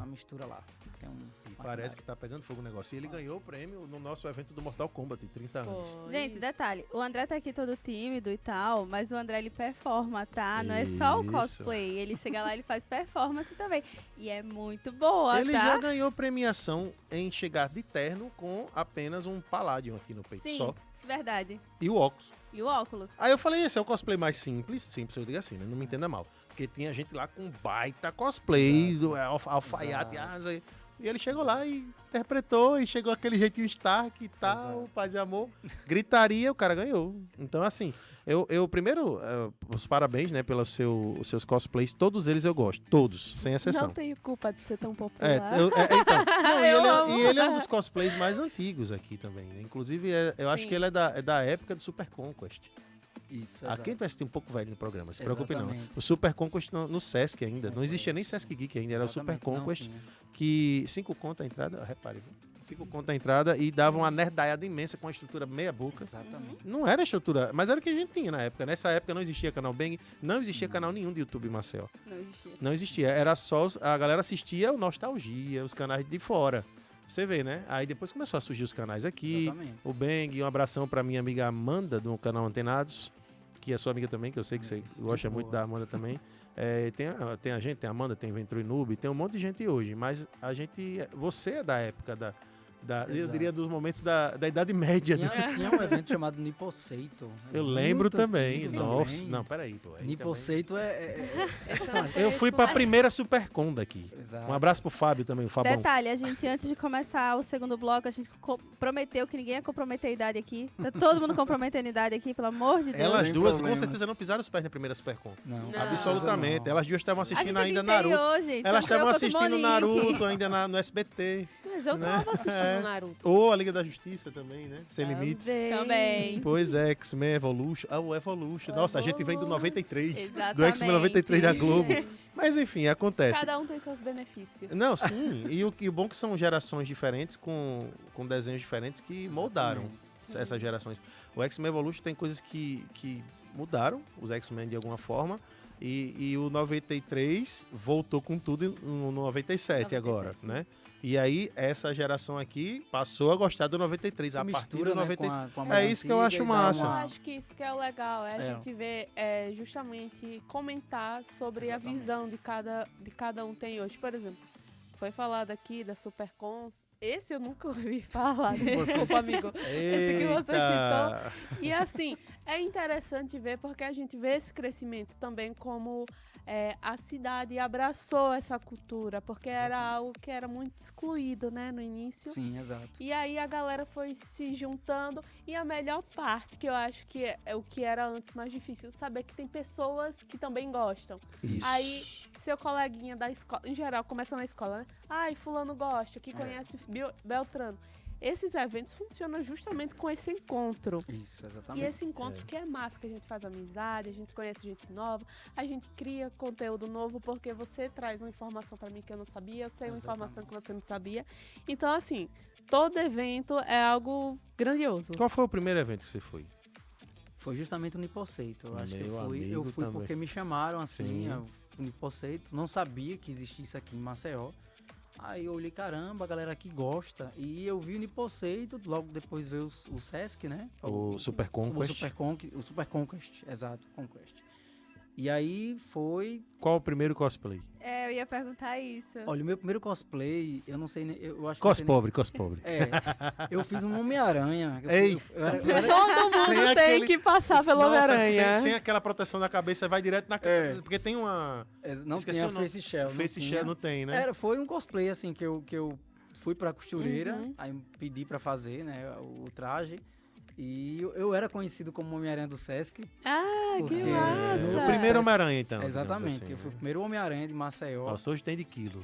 mistura lá. Tem E parece que tá pegando fogo o negócio. E ele ganhou o prêmio no nosso evento do Mortal Kombat, 30 anos. Gente, detalhe, o André tá aqui todo tímido e tal, mas o André ele performa, tá? Não é só o Isso. cosplay, ele chega lá e ele faz performance também. E é muito boa, Ele tá? já ganhou premiação em chegar de terno com apenas um Palladium aqui no peito Sim, só. verdade. E o óculos. E o óculos? Aí eu falei, esse é o cosplay mais simples. Simples, eu digo assim, né? Não me entenda mal. Porque tinha gente lá com baita cosplay, do alfaiate, asa. E ele chegou lá e interpretou, e chegou aquele jeitinho Stark e tal, Exato. paz e amor. Gritaria, o cara ganhou. Então, assim, eu primeiro, os parabéns, né, pelos seus cosplays. Todos eles eu gosto, todos, sem exceção. Não tenho culpa de ser tão É, popular. então. Não, Eu amo. e ele é um dos cosplays mais antigos aqui também, né? Inclusive, eu acho Sim. que ele é da época do Super Conquest. Isso, Aqui vai assistir um pouco velho no programa, se preocupe não. Exatamente. O Super Conquest no Sesc ainda. Não existia nem Sesc Geek ainda, era o Super Conquest, que 5 conto a entrada, repare, 5 conto a entrada e dava uma nerdaiada imensa com uma estrutura meia boca. Exatamente. Não era estrutura, mas era o que a gente tinha na época. Nessa época não existia canal Bang, não existia canal nenhum de YouTube Marcel. Não existia. Não existia, era só a galera assistia o Nostalgia, os canais de fora. Você vê, né? Aí depois começou a surgir os canais aqui, Exatamente. o Bang, um abração pra minha amiga Amanda do canal Antenados, que é sua amiga também, que eu sei que você gosta muito boa. da Amanda também. Tem a gente, tem a Amanda, tem Ventrui Noob, tem um monte de gente hoje, mas você é da época eu Exato. diria dos momentos da Idade Média. né? Tinha um evento chamado Niposeito. Eu lembro Muito também. antigo Nossa, também. não, peraí, pô. aí Niposeito Eu fui pra primeira Supercon daqui. Exato. Um abraço pro Fábio também, o Fabão. Detalhe, a gente, antes de começar o segundo bloco, a gente prometeu que ninguém ia comprometer a idade aqui. Tá todo mundo comprometendo a idade aqui, pelo amor de Deus. Elas Sem duas, com problemas. certeza, não pisaram os pés na primeira Supercon. Não, Não. Absolutamente. Não. Elas duas estavam A gente assistindo é ainda do Naruto. interior, gente. Elas Tanto eu estavam quanto o assistindo Monique. Naruto ainda no SBT. Mas eu né? tava assistindo É. Naruto. Ou a Liga da Justiça também, né? Sem Limites. Também. Pois é, X-Men Evolution. O Evolution. Nossa, a gente vem do 93. Exatamente. Do X-Men 93 da Globo. Mas enfim, acontece. Cada um tem seus benefícios. Não, sim. E o bom é que são gerações diferentes com desenhos diferentes que moldaram essas gerações. O X-Men Evolution tem coisas que mudaram os X-Men de alguma forma. E o 93 voltou com tudo no 97 agora, sim. né? E aí, essa geração aqui passou a gostar do 93, a partir do 96. É isso que eu acho massa. Eu acho que isso que é o legal, é a É. gente ver justamente comentar sobre Exatamente. a visão de cada um tem hoje. Por exemplo, foi falado aqui da Supercons. Esse eu nunca ouvi falar, desculpa, amigo. Esse que você Eita! E assim, é interessante ver porque a gente vê esse crescimento também como a cidade abraçou essa cultura, porque era algo que era muito excluído, né, no início. Sim, exato. E aí a galera foi se juntando e a melhor parte, que eu acho que é o que era antes mais difícil, saber que tem pessoas que também gostam. Isso. Aí, seu coleguinha da escola, em geral, começa na escola, né? Ai, fulano gosta, que conhece Beltrano. Esses eventos funcionam justamente com esse encontro. Isso, E exatamente. esse encontro que é massa, que a gente faz amizade, a gente conhece gente nova, a gente cria conteúdo novo porque você traz uma informação pra mim que eu não sabia, eu sei uma informação que você não sabia. Então, assim, todo evento é algo grandioso. Qual foi o primeiro evento que você foi? Foi justamente o Nipoceito. Eu acho que Meu eu fui amigo também. porque me chamaram assim, Sim. o Nipoceito. Não sabia que existia isso aqui em Maceió. Aí eu olhei, caramba, a galera aqui gosta. E eu vi o Nipoceito, logo depois veio o Sesc, né? O Super Conquest. O Super Conquest, exato, Conquest. E aí foi... Qual o primeiro cosplay? Eu ia perguntar isso. Olha, o meu primeiro cosplay, eu não sei nem... Eu acho que Cos não sei nem- pobre, cos pobre. Eu fiz um Homem-Aranha. Ei! Todo mundo Sem tem aquele- que passar pelo Nossa, Homem-Aranha. sem aquela proteção da cabeça, vai direto na... Porque tem uma... Não Esqueci tinha o nome. Face Shell. Face Shell não tem, né? Foi um cosplay, assim, que eu fui pra costureira, Uhum. aí pedi pra fazer, né, o traje. E eu era conhecido como Homem-Aranha do Sesc. Ah, Porque- que massa. O primeiro Homem-Aranha, então. digamos Exatamente. assim, Eu fui o né? primeiro Homem-Aranha de Maceió. Nossa, hoje tem de quilo.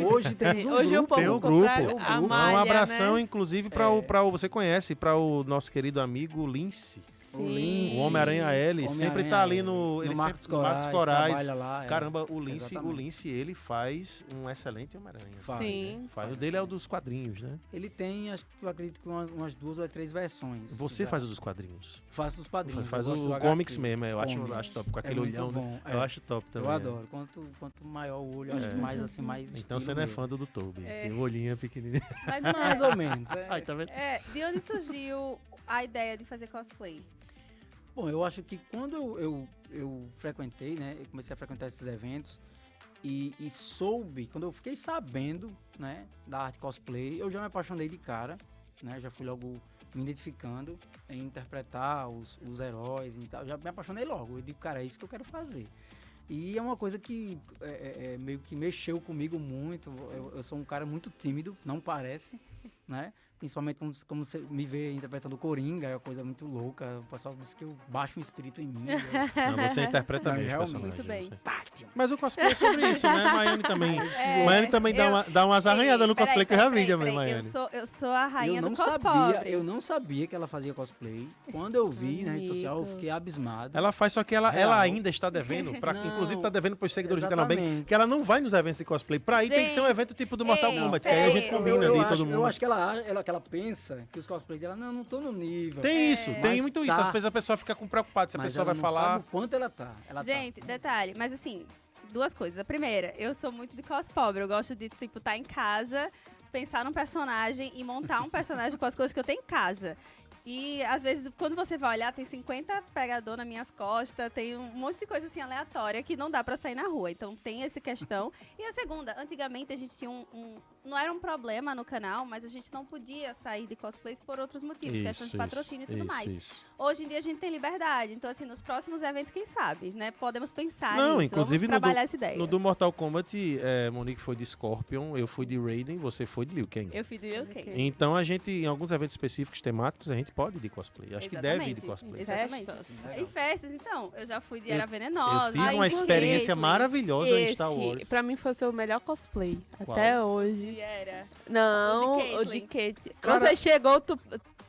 Hoje temos um Hoje o grupo. povo Tem um compra grupo. a Um malha, abração, né? inclusive, para o... Você conhece, para o nosso querido amigo Lince. O Lince. O Homem-Aranha L sempre tá ali no... Ele Marcos sempre, Corais. Marcos Corais. Trabalha lá. Caramba, o Lince, Exatamente. ele faz um excelente Homem-Aranha. Faz. Sim. Faz. O dele é o dos quadrinhos, né? Ele tem, acho que eu acredito que umas 2 ou 3 versões. Você Já. faz o dos quadrinhos. Faço dos quadrinhos. Faz eu gosto o do HQ. comics mesmo, eu acho Comics. top. Com É aquele muito olhão, né? bom, Eu acho top também. Eu adoro. Quanto maior o olho, acho que mais assim, mais Então estilo você não é meu. fã do Toby. Tem o olhinho pequenininho. Mas Mais ou menos. Ai, tá vendo? de onde surgiu a ideia de fazer cosplay? Bom, eu acho que quando eu frequentei, né? Eu comecei a frequentar esses eventos e soube, quando eu fiquei sabendo, né, da arte cosplay, eu já me apaixonei de cara, né? Já fui logo me identificando em interpretar os heróis e tal. Já me apaixonei logo. Eu digo, cara, é isso que eu quero fazer. E é uma coisa que meio que mexeu comigo muito. Eu sou um cara muito tímido, não parece, né? Principalmente como você me vê interpretando o Coringa, é uma coisa muito louca. O pessoal diz que eu baixo um espírito em mim. Não, você interpreta Não, bem os realmente. personagens. Muito bem. você. Mas o cosplay é sobre isso, né? Maiane também. Maiane também dá umas arranhadas no cosplay que eu já vi também, Maiane. Eu sou a rainha do Eu não sabia que ela fazia cosplay. Quando eu vi na rede social, eu fiquei abismado. Ela faz, só que ela Real. ainda está devendo, Não. inclusive está devendo para os seguidores do canal Bem, Exatamente. que ela não vai nos eventos de cosplay. Pra ir tem que ser um evento tipo do Mortal Ei, Kombat, que aí a gente combina eu ali, acho, todo mundo. Eu acho que ela pensa que os cosplays dela, não tô no nível. Tem isso, tem Mas muito tá. isso. Às vezes a pessoa fica preocupada se a Mas pessoa ela vai não falar. sabe o quanto ela tá. Gente, detalhe, mas assim, 2 coisas. A primeira, eu sou muito de cos pobre. Eu gosto de, tipo, estar em casa, pensar num personagem e montar um personagem com as coisas que eu tenho em casa. E, às vezes, quando você vai olhar, tem 50 pegador nas minhas costas, tem um monte de coisa, assim, aleatória que não dá pra sair na rua. Então, tem essa questão. E a segunda, antigamente a gente tinha não era um problema no canal, mas a gente não podia sair de cosplays por outros motivos, questão de patrocínio e tudo mais. Isso. Hoje em dia a gente tem liberdade, então assim, nos próximos eventos, quem sabe, né? Podemos pensar Não, nisso, inclusive vamos trabalhar essa ideia. No do Mortal Kombat, Monique foi de Scorpion, eu fui de Raiden, você foi de Liu Kang. Eu fui do Liu Kang. Então a gente, em alguns eventos específicos temáticos, a gente pode ir de cosplay. Acho que deve ir de cosplay. Exatamente. Festas. Em festas, então, eu já fui de Eu- Era Venenosa. Eu tive uma inclusive, experiência maravilhosa em Star Esse, Wars. pra mim, foi o seu melhor cosplay. Qual? Até hoje. E era. Não, O o de de Kate. Cara- Você chegou,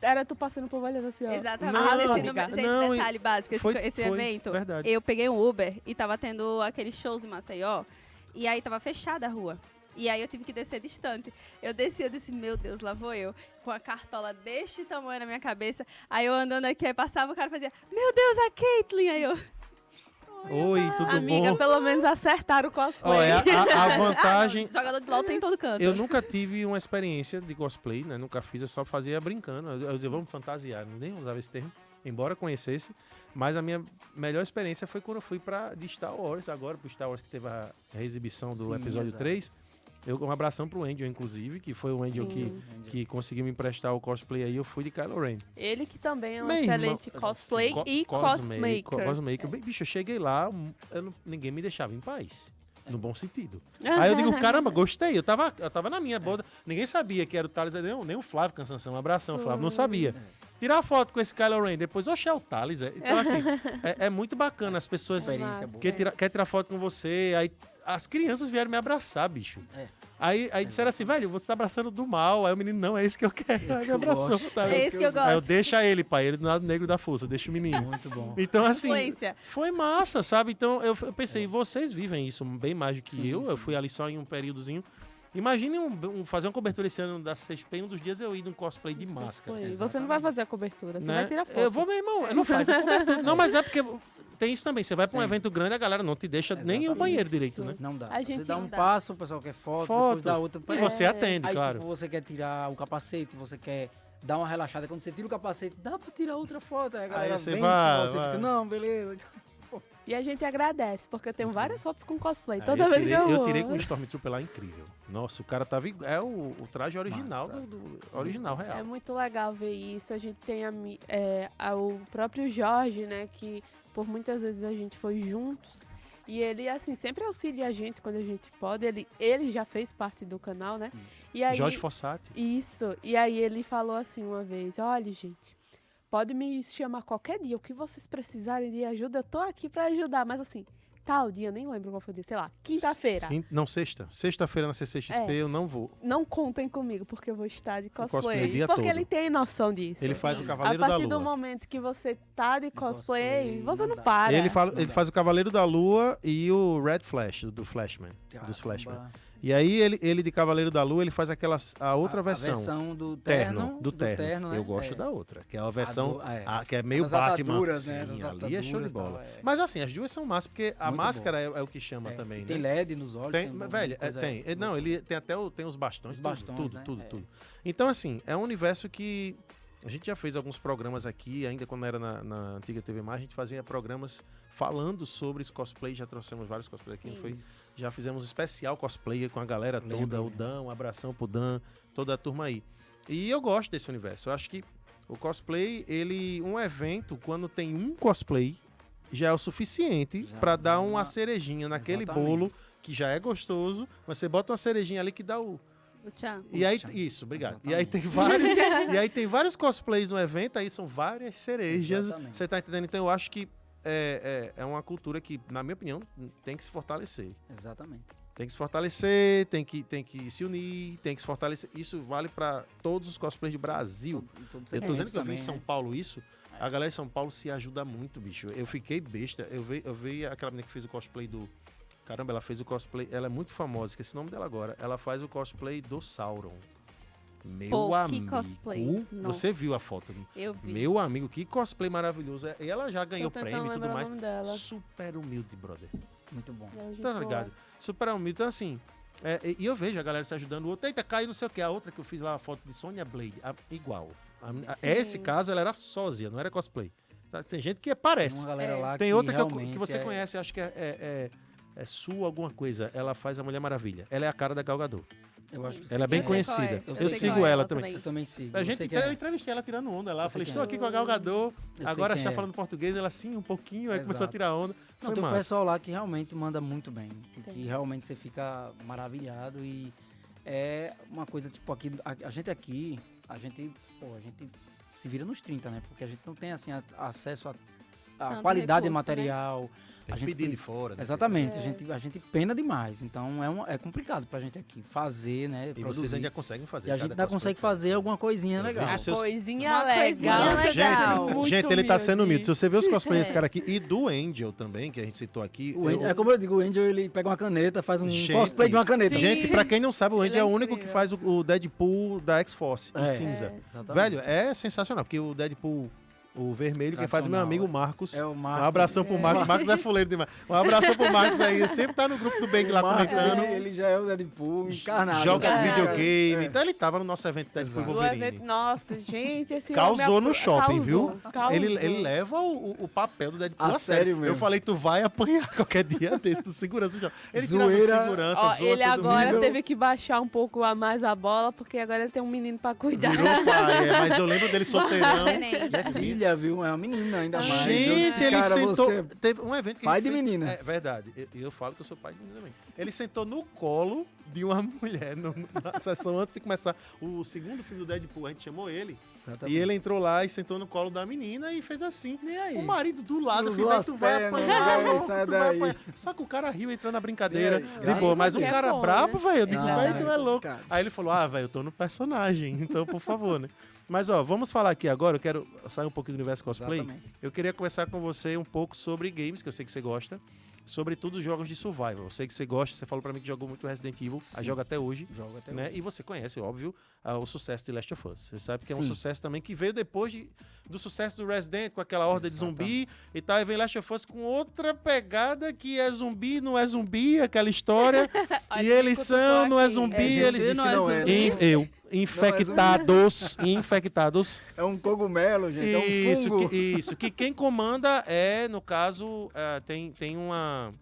era tu passando por olhando assim, ó. Exatamente. Não, Nesse amiga, número, gente, não, detalhe básico, esse foi, evento, verdade. eu peguei um Uber e tava tendo aqueles shows em Maceió, e aí tava fechada a rua. E aí eu tive que descer distante. Eu desci, eu disse, meu Deus, lá vou eu. Com a cartola deste tamanho na minha cabeça. Aí eu andando aqui, aí passava, o cara fazia, meu Deus, a Caitlyn! Aí eu... Oi, tudo Amiga, bom? pelo menos acertaram o cosplay. Olha, a vantagem... Jogador de LOL tem em todo canto. Eu nunca tive uma experiência de cosplay, né? Nunca fiz, eu só fazia brincando. Eu dizia, vamos fantasiar. Nem usava esse termo, embora conhecesse. Mas a minha melhor experiência foi quando eu fui de Star Wars, agora pro Star Wars que teve a reexibição do Sim, episódio exato. 3. Um abração pro Angel, inclusive, que foi o Angel que conseguiu me emprestar o cosplay aí. Eu fui de Kylo Ren. Ele que também é um Meu excelente irmão, cosplay e Cosmaker. cosmaker. Cosmaker. Bem, bicho, eu cheguei lá, ninguém me deixava em paz. No bom sentido. Aí eu digo, caramba, gostei. Eu tava na minha boda. Ninguém sabia que era o Thales, nem o Flávio Cansanção. Um abração, Flávio. Não sabia. Tirar foto com esse Kylo Ren, depois, oxe, é o Thales. Então, assim, é muito bacana. As pessoas Experiência boa. quer tirar foto com você. Aí as crianças vieram me abraçar, bicho. Aí disseram assim, velho, você tá abraçando do mal. Aí o menino, não, é isso que eu quero. Aí me abraçou. Tá? É isso que eu Aí eu gosto. deixa ele, pai. Ele do lado negro da força, deixa o menino. Muito bom. Então, assim, Influência. foi massa, sabe? Então, eu pensei, vocês vivem isso bem mais do que Sim, eu. sim. Eu fui ali só em um períodozinho. Imagine fazer uma cobertura esse ano da CXP, um dos dias eu ir num cosplay de máscara. Você não vai fazer a cobertura, você Né? vai tirar foto. Eu vou, meu irmão, eu não faço a cobertura. Não, mas é porque tem isso também. Você vai pra um evento grande, a galera não te deixa nem o Exatamente. banheiro direito, né? Não dá. A Você gente dá um não dá. passo, o pessoal quer foto, Foto. depois dá outra. E você atende, Aí, claro. tipo, você quer tirar o capacete, você quer dar uma relaxada. Quando você tira o capacete, dá pra tirar outra foto. Aí a galera você vem, vai, você vai. fica, não, beleza. E a gente agradece, porque eu tenho várias fotos com cosplay. Aí Toda vez que eu vou. eu tirei com o Stormtrooper lá, incrível. Nossa, o cara tava... É o traje original, Massa. do original, real. É muito legal ver isso. A gente tem o próprio Jorge, né? Que por muitas vezes a gente foi juntos. E ele, assim, sempre auxilia a gente quando a gente pode. Ele já fez parte do canal, né? E aí, Jorge Fossati. Isso. E aí ele falou assim uma vez, olha, gente, pode me chamar qualquer dia, o que vocês precisarem de ajuda, eu tô aqui pra ajudar. Mas assim, tal dia, nem lembro qual foi o dia, sei lá, quinta-feira. Não, sexta. Sexta-feira na CCXP eu não vou. Não contem comigo, porque eu vou estar de cosplay cosplay. o dia porque todo. ele tem noção disso. Ele faz o A Cavaleiro da partir do Lua. momento que você tá de cosplay, cosplay, você não não dá. para. Ele dá. faz o Cavaleiro da Lua e o Red Flash, do Flashman. Dos Flashman. E aí, ele de Cavaleiro da Lua, ele faz a outra versão. A versão do Terno, terno. né? Eu gosto da outra, que é a versão que é meio Das Batman. ataduras, Sim, né? Das ali é show de ataduras e tal, bola. é. Mas assim, as duas são massas, porque a Muito máscara é o que chama também, Tem né? LED nos olhos. Tem, um velho, monte de coisa tem. aí. Não, ele tem até tem os bastões, Os bastões, tudo, né? tudo, É. tudo. Então, assim, é um universo que a gente já fez alguns programas aqui, ainda quando era na antiga TV Mais, a gente fazia programas falando sobre os cosplays, já trouxemos vários cosplays aqui, não foi? Já fizemos um especial cosplayer com a galera toda, Lembro. o Dan, um abração pro Dan, toda a turma aí. E eu gosto desse universo, eu acho que o cosplay, um evento, quando tem um cosplay, já é o suficiente Já para dar dá uma uma- cerejinha naquele Exatamente. bolo, que já é gostoso, mas você bota uma cerejinha ali que dá o... O tchan. E aí, Puxa, isso, obrigado. E exatamente. aí tem vários cosplays no evento, aí são várias cerejas. Exatamente. Você tá entendendo? Então eu acho que é uma cultura que, na minha opinião, tem que se fortalecer. Exatamente. Tem que se fortalecer, tem que se unir, tem que se fortalecer. Isso vale para todos os cosplays do Brasil. Eu tô dizendo que eu vi em São Paulo isso. A galera de São Paulo se ajuda muito, bicho. Eu fiquei besta. Eu vi aquela menina que fez o cosplay do... Caramba, ela fez o cosplay... Ela é muito famosa, esqueci o nome dela agora. Ela faz o cosplay do Sauron. Meu Pô, que amigo. cosplay. Você Nossa. viu a foto? Eu vi. Meu amigo, que cosplay maravilhoso. E ela já ganhou Tô tentando prêmio e tudo lembrar o mais. nome dela. Super humilde, brother. Muito bom. Tá ligado? Super humilde. Então, assim... e eu vejo a galera se ajudando. O outro, eita, caiu não sei o que. A outra que eu fiz lá, a foto de Sonya Blade. Igual. Esse caso, ela era sósia, não era cosplay. Tá? Tem gente que Tem parece. uma galera lá Tem que outra que realmente você é- conhece, acho que é Sue alguma coisa. Ela faz a Mulher Maravilha. Ela é a cara da Gal Gadot. Eu acho que Ela é bem Eu sei qual conhecida. é. Eu Eu sei sigo qual é ela ela também. Eu também sigo. A Eu gente, sei quem é. eu entrevistei ela tirando onda lá. Eu Falei, sei estou quem aqui com a Gal Gadot. sei Agora quem está é. falando português. Ela sim, um pouquinho. Aí começou a Exato. tirar onda. Não, Foi tem um massa. pessoal lá que realmente manda muito bem. Que realmente você fica maravilhado e é uma coisa, tipo, aqui, a gente aqui, a gente se vira nos 30, né? Porque a gente não tem, assim, acesso a Tanto qualidade de recurso, né? material. Tem A que gente pedir de precisa- fora. né? Exatamente, a gente pena demais. Então é complicado pra gente aqui fazer, né? E vocês produzir. ainda conseguem fazer. E a gente cada ainda cosplay. consegue fazer alguma coisinha Eu legal. vejo A seus- coisinha Uma legal. coisinha legal. Muito Gente, ele tá sendo humilde. humilde. Se você vê os cosplays desse cara aqui e do Angel também, que a gente citou aqui. É como eu digo, o Angel ele pega uma caneta, faz um Gente, cosplay de uma caneta. Sim. Gente, pra quem não sabe, o Ele Andy é é o único que incrível. faz o Deadpool da X-Force, o É. cinza. Exatamente. Velho, é sensacional, porque o Deadpool, o vermelho, quem faz é meu amigo Marcos. É o Marcos. Um abração pro Marcos. Marcos é fuleiro demais. Um abração pro Marcos aí. Ele sempre tá no grupo do Bang lá Marcos, comentando. ele já é o Deadpool encarnado. Joga assim, videogame. é. Então ele tava no nosso evento Deadpool e Exato. O Wolverine. evento, nossa, gente, esse Causou homem no shopping, viu? causou. Ele leva o papel do Deadpool A a sério. sério mesmo. Eu falei, tu vai apanhar qualquer dia desse do segurança do shopping. Ele tirava de Zoeira. segurança, Ó, zoa ele todo agora mundo. teve que baixar um pouco a mais a bola, porque agora ele tem um menino pra cuidar. Virou pai, mas eu lembro dele solteirão. Neném. E é filha, viu? É uma menina ainda mais. Eu Gente, disse, ele cara, sentou. você- Teve um evento que Pai a gente de fez- menina. É verdade. Eu falo que eu sou pai de menina também. Ele sentou no colo de uma mulher na sessão antes de começar o segundo filme do Deadpool. A gente chamou ele. Exatamente. E ele entrou lá e sentou no colo da menina e fez assim. E aí? O marido do lado, Cruzou filho, as tu vai pernas, apanhar, vai, sai tu vai daí. apanhar. Só que o cara riu entrando na brincadeira. E aí? De boa, mas um Que é cara bom, brabo, né? velho. Eu digo, Não, velho, tu é é louco. complicado. Aí ele falou, velho, eu tô no personagem, então, por favor, né? Mas, ó, vamos falar aqui agora, eu quero sair um pouquinho do universo cosplay. Exatamente. Eu queria conversar com você um pouco sobre games, que eu sei que você gosta. sobretudo jogos de survival. Eu sei que você gosta, você falou pra mim que jogou muito Resident Evil, joga até hoje. Jogo até né? hoje. E você conhece, óbvio, o sucesso de Last of Us. Você sabe que é um Sim. sucesso também que veio depois do sucesso do Resident, com aquela horda de zumbi e tal. E vem Last of Us com outra pegada que é zumbi, não é zumbi, aquela história. Olha, E eles são, não é aqui. zumbi, É eles zumbi, não é zumbi. Infectados. É um cogumelo, gente. É um Isso, fungo. que quem comanda é, no caso, tem uma...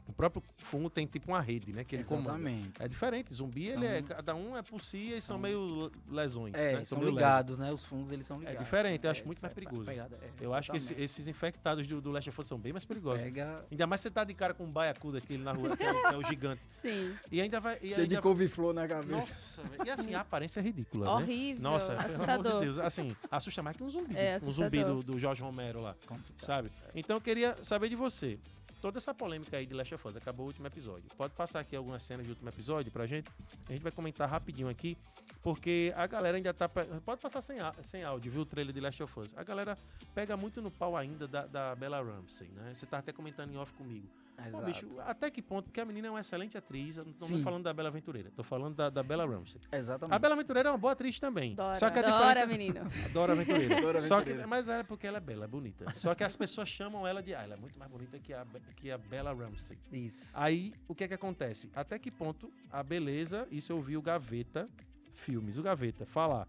O próprio fungo tem tipo uma rede, né? Que ele comanda. Exatamente. É diferente. Zumbi, São- cada um é por si e são meio lesões. É, né? são meio ligados, né? Os fungos, eles são É ligados. diferente, eu acho muito mais perigoso. Pegada, Eu acho que exatamente. esses infectados do Last of Us são bem mais perigosos. Pega Ainda mais você tá de cara com um baiacu daquele na rua, que é o gigante. Sim. E ainda vai... E cheio ainda... de couve-flor na cabeça. Nossa, velho. E assim, a aparência é ridícula, né? Horrível, Nossa, pelo amor de assustador. Deus. Assim, assusta mais que um zumbi. É, um zumbi assustador. do Jorge Romero lá, Complicado. sabe? Então eu queria saber de você. Toda essa polêmica aí de Last of Us, acabou o último episódio. Pode passar aqui algumas cenas do último episódio pra gente? A gente vai comentar rapidinho aqui, porque a galera ainda tá... Pode passar sem áudio, viu, o trailer de Last of Us. A galera pega muito no pau ainda da Bella Ramsey, né? Você tá até comentando em off comigo. Pô, Exato. bicho, até que ponto? Porque a menina é uma excelente atriz. Eu não tô Sim. falando da Bela Aventureira, tô falando da Bella Ramsey. Exatamente. A Bela Aventureira é uma boa atriz também. Dora. Só que a Adora, diferença... menino. Adoro a Aventureira. Adoro a Só que, Aventureira. mas é porque ela é bela, é bonita. Só que as pessoas chamam ela de... ela é muito mais bonita que a Bella Ramsey. Isso. Aí, o que é que acontece? Até que ponto a beleza... Isso eu vi o Gaveta Filmes, o Gaveta, falar.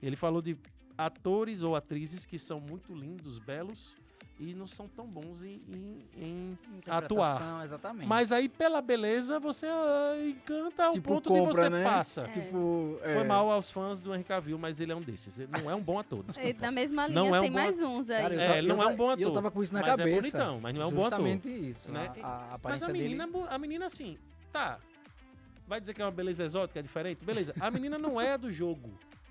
Ele falou de atores ou atrizes que são muito lindos, belos... e não são tão bons em atuar. Interpretação, Exatamente. Mas aí, pela beleza, você encanta ao Tipo, ponto compra, de você né? passa. Tipo, Foi mal aos fãs do Henry Cavill, mas ele é um desses. Ele não é um bom ator, desculpa. E da mesma linha Não é um tem bom mais uns aí. Cara, eu É, ele não é um bom E eu ator, tava com isso na mas é cabeça. bonitão, mas não é um bom ator. Justamente isso, Né? A Mas aparência a menina, dele... a menina, assim, tá. Vai dizer que é uma beleza exótica, é diferente? Beleza. A menina não é a do jogo.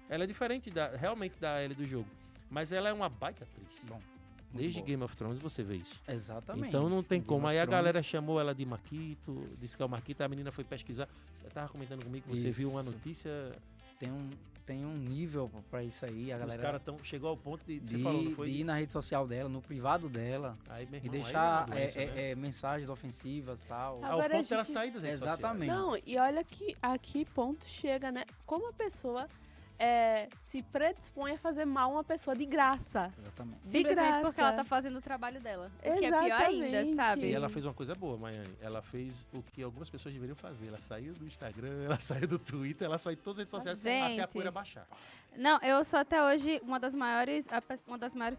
Ela é diferente realmente da Ellie do jogo. Mas ela é uma baita atriz. Bom, muito Desde boa. Game of Thrones você vê isso. Exatamente. Então não tem Game como. of Aí a galera Thrones. chamou ela de Marquito, disse que é o Marquito, a menina foi pesquisar. Você tava comentando comigo que você viu uma Isso. notícia. Tem um nível pra isso aí. A Os galera caras chegou ao ponto de. Você de, falou, não foi? de ir na rede social dela, no privado dela. Aí, meu E irmão, aí deixar é uma doença, né? mensagens ofensivas e tal. Ah, Ao Agora a ponto dela gente- sair das redes Exatamente. sociais. Não, e olha que a que ponto chega, né? Como a pessoa se predispõe a fazer mal a uma pessoa de graça. Exatamente. De Simplesmente graça. porque ela tá fazendo o trabalho dela. O que é pior ainda, Exatamente. sabe? E ela fez uma coisa boa, Maiane. Ela fez o que algumas pessoas deveriam fazer. Ela saiu do Instagram, ela saiu do Twitter, ela saiu de todas as redes sociais até a Gente. poeira baixar. Não, eu sou até hoje uma das maiores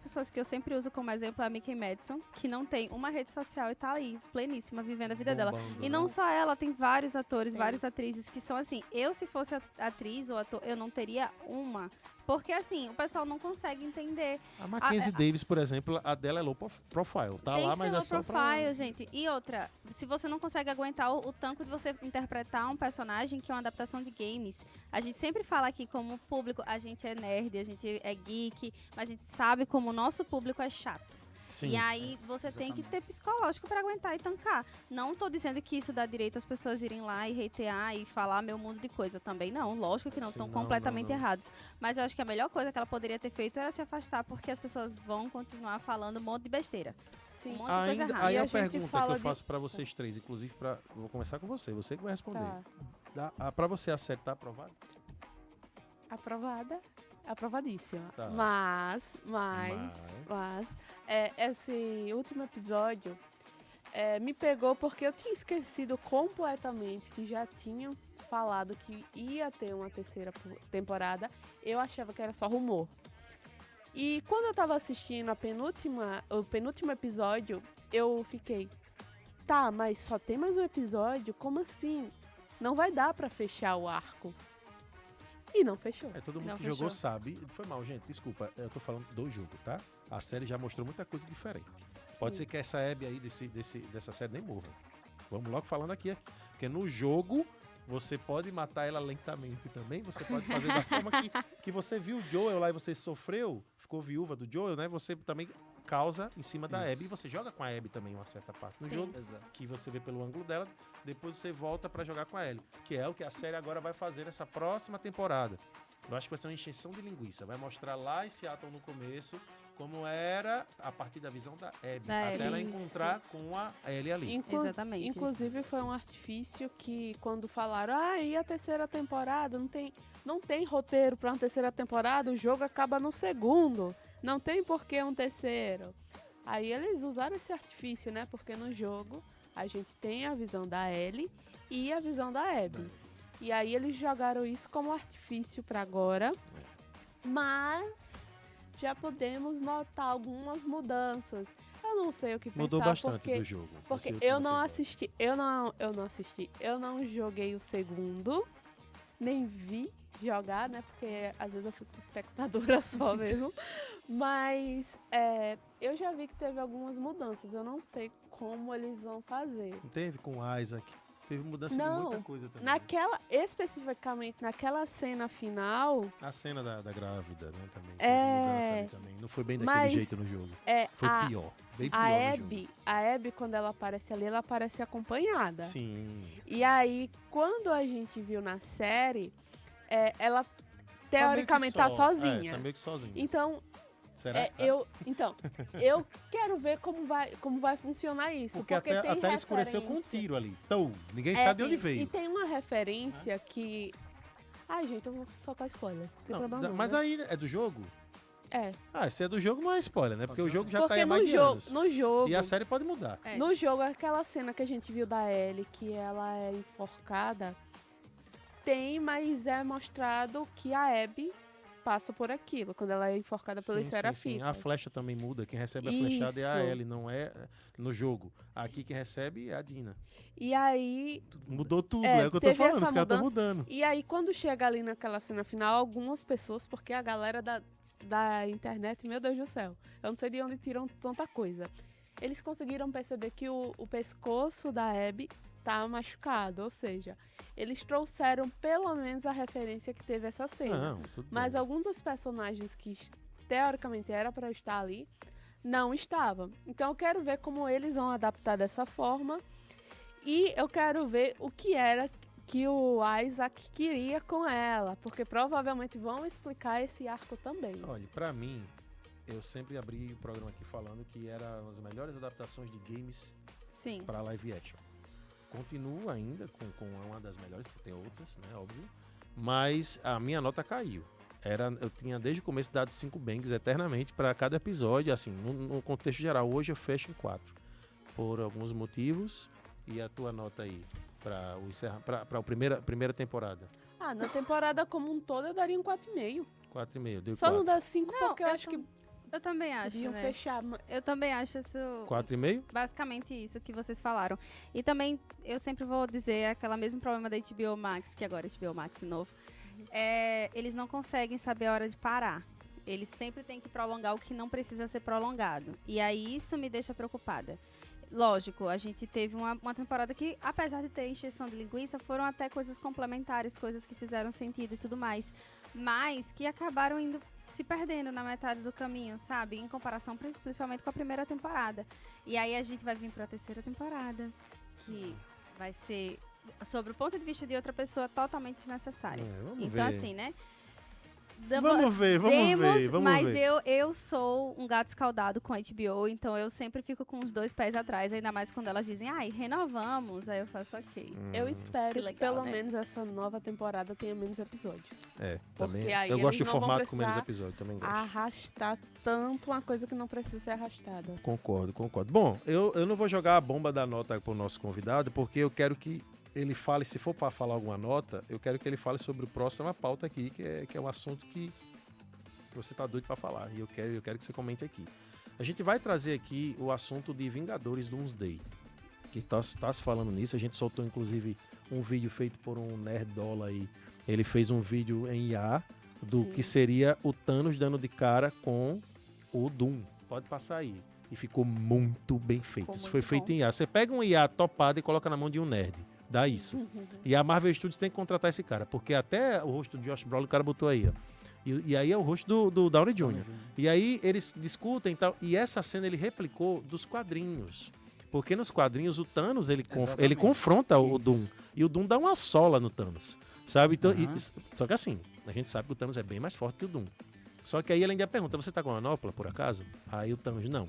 pessoas que eu sempre uso como exemplo é a Mickey Madison, que não tem uma rede social e tá aí, pleníssima, vivendo a vida dela. Bombando, E não né? só ela, tem vários atores, Sim. várias atrizes que são assim. Eu, se fosse atriz ou ator, eu não teria uma. Porque assim, o pessoal não consegue entender. A Mackenzie Davis, por exemplo, a dela é low profile. Tá Tem lá, que mas ser é low só profile, pra... gente. E outra, se você não consegue aguentar o tanco de você interpretar um personagem que é uma adaptação de games, a gente sempre fala aqui como público, a gente é nerd, a gente é geek, mas a gente sabe como o nosso público é chato. Sim. E aí você tem que ter psicológico pra aguentar e tancar. Não tô dizendo que isso dá direito às pessoas irem lá e hatear e falar meu mundo de coisa. Também não, lógico que não, Sim, estão não, completamente não. errados. Mas eu acho que a melhor coisa que ela poderia ter feito era se afastar, porque as pessoas vão continuar falando um monte de besteira. Sim. Um monte de coisa Ainda, errada. aí E a a gente pergunta que fala eu de- faço pra vocês três, inclusive, vou começar com você que vai responder. Tá. Pra você, a série tá aprovada? Aprovada. Aprovadíssima. Tá. Mas, esse último episódio me pegou porque eu tinha esquecido completamente que já tinham falado que ia ter uma terceira temporada. Eu achava que era só rumor. E quando eu tava assistindo o penúltimo episódio, eu fiquei, tá, mas só tem mais um episódio? Como assim? Não vai dar pra fechar o arco. E não fechou. Todo mundo Não que fechou. jogou sabe. Foi mal, gente. Desculpa. Eu tô falando do jogo, tá? A série já mostrou muita coisa diferente. Pode Sim. ser que essa Abby aí dessa série nem morra. Vamos logo falando aqui. Porque no jogo, você pode matar ela lentamente também. Você pode fazer da forma que você viu o Joel lá e você sofreu, ficou viúva do Joel, né? Você também causa em cima da Isso. Abby. E você joga com a Abby também uma certa parte no Sim. jogo. Exato. Que você vê pelo ângulo dela, depois você volta pra jogar com a Ellie, que é o que a série agora vai fazer nessa próxima temporada. Eu acho que vai ser uma encheção de linguiça. Vai mostrar lá em Seattle no começo como era a partir da visão da Abby. Até ela encontrar com a Ellie ali. Exatamente. Inclusive foi um artifício que quando falaram, e a terceira temporada? Não tem roteiro para uma terceira temporada, o jogo acaba no segundo. Não tem por que um terceiro. Aí eles usaram esse artifício, né? Porque no jogo a gente tem a visão da Ellie e a visão da Abby. E aí eles jogaram isso como artifício para agora. Mas já podemos notar algumas mudanças. Eu não sei o que pensar. Mudou bastante do jogo. Porque eu não assisti. Eu não joguei o segundo. Nem vi jogar, né? Porque às vezes eu fico espectadora só mesmo. Mas eu já vi que teve algumas mudanças. Eu não sei como eles vão fazer. Não teve com o Isaac. Teve mudança de muita coisa também. Especificamente naquela cena final. A cena da grávida, né? Também. Teve mudança ali também. Não foi bem daquele jeito no jogo. Foi pior. Bem pior no jogo. A Abby, quando ela aparece ali, ela aparece acompanhada. Sim. E aí, quando a gente viu na série, ela teoricamente tá sozinha. Tá meio que sozinha. Então, será? eu quero ver como vai funcionar isso. Porque até ela escureceu com um tiro ali. Então, ninguém sabe de onde veio. E tem uma referência que... Ai, gente, eu vou soltar spoiler. Não tem problema não. Mas aí, é do jogo? Se é do jogo, não é spoiler, né? Porque o jogo já tá aí há mais de anos. No jogo... E a série pode mudar. No jogo, aquela cena que a gente viu da Ellie, que ela é enforcada, mas é mostrado que a Abby passa por aquilo, quando ela é enforcada pelos serafitas. A flecha também muda. Quem recebe a flechada é a Ellie, não é no jogo. Aqui quem recebe é a Dina. E aí... Mudou tudo, é o que eu tô falando, os caras estão mudando. E aí, quando chega ali naquela cena final, algumas pessoas, porque a galera da internet, meu Deus do céu, eu não sei de onde tiram tanta coisa. Eles conseguiram perceber que o pescoço da Abby tá machucado, ou seja, eles trouxeram pelo menos a referência que teve essa cena. Mas alguns dos personagens que teoricamente era para estar ali, não estavam. Então eu quero ver como eles vão adaptar dessa forma e eu quero ver o que era que o Isaac queria com ela, porque provavelmente vão explicar esse arco também. Olha, pra mim, eu sempre abri o programa aqui falando que era uma das melhores adaptações de games para live action. Continuo ainda com uma das melhores, porque tem outras, né, óbvio, mas a minha nota caiu. Eu tinha desde o começo dado 5 bangs eternamente para cada episódio, assim, no contexto geral. Hoje eu fecho em 4, por alguns motivos. E a tua nota aí? Para a primeira temporada. Na temporada como um todo eu daria um 4,5. 4,5, deu 4. Só não dá 5 porque eu acho que... Eu também acho, né? fechar. Eu também acho isso... 4,5? Basicamente isso que vocês falaram. E também, eu sempre vou dizer aquele mesmo problema da HBO Max, que agora é HBO Max de novo. Eles não conseguem saber a hora de parar. Eles sempre têm que prolongar o que não precisa ser prolongado. E aí isso me deixa preocupada. Lógico, a gente teve uma temporada que, apesar de ter encheção de linguiça, foram até coisas complementares, coisas que fizeram sentido e tudo mais, mas que acabaram se perdendo na metade do caminho, sabe? Em comparação principalmente com a primeira temporada. E aí a gente vai vir para a terceira temporada, que vai ser, sobre o ponto de vista de outra pessoa, totalmente desnecessária. Então, ver. Assim, né? Vamos ver. Mas eu sou um gato escaldado com a HBO, então eu sempre fico com os 2 pés atrás, ainda mais quando elas dizem, renovamos, aí eu faço ok. Eu espero que pelo menos essa nova temporada tenha menos episódios. Também. Eu gosto de formato com menos episódios, também gosto. Arrastar tanto uma coisa que não precisa ser arrastada. Concordo. Bom, eu não vou jogar a bomba da nota pro nosso convidado, porque eu quero que ele fale, se for para falar alguma nota, eu quero que ele fale sobre o próximo pauta aqui, que é um assunto que você tá doido para falar, e eu quero que você comente aqui. A gente vai trazer aqui o assunto de Vingadores Doomsday, que tá se falando nisso. A gente soltou, inclusive, um vídeo feito por um nerdola aí. Ele fez um vídeo em IA do que seria o Thanos dando de cara com o Doom. Pode passar aí. E ficou muito bem feito. Isso foi feito em IA. Você pega um IA topado e coloca na mão de um nerd. Dá isso. E a Marvel Studios tem que contratar esse cara, porque até o rosto do Josh Brolin o cara botou aí, ó. E aí é o rosto do Downey Jr. E aí eles discutem e tal. E essa cena ele replicou dos quadrinhos. Porque nos quadrinhos o Thanos, ele confronta o Doom. E o Doom dá uma sola no Thanos. Sabe? Então, só que assim, A gente sabe que o Thanos é bem mais forte que o Doom. Só que aí ele ainda pergunta, você tá com a manopla, por acaso? Aí o Thanos, não.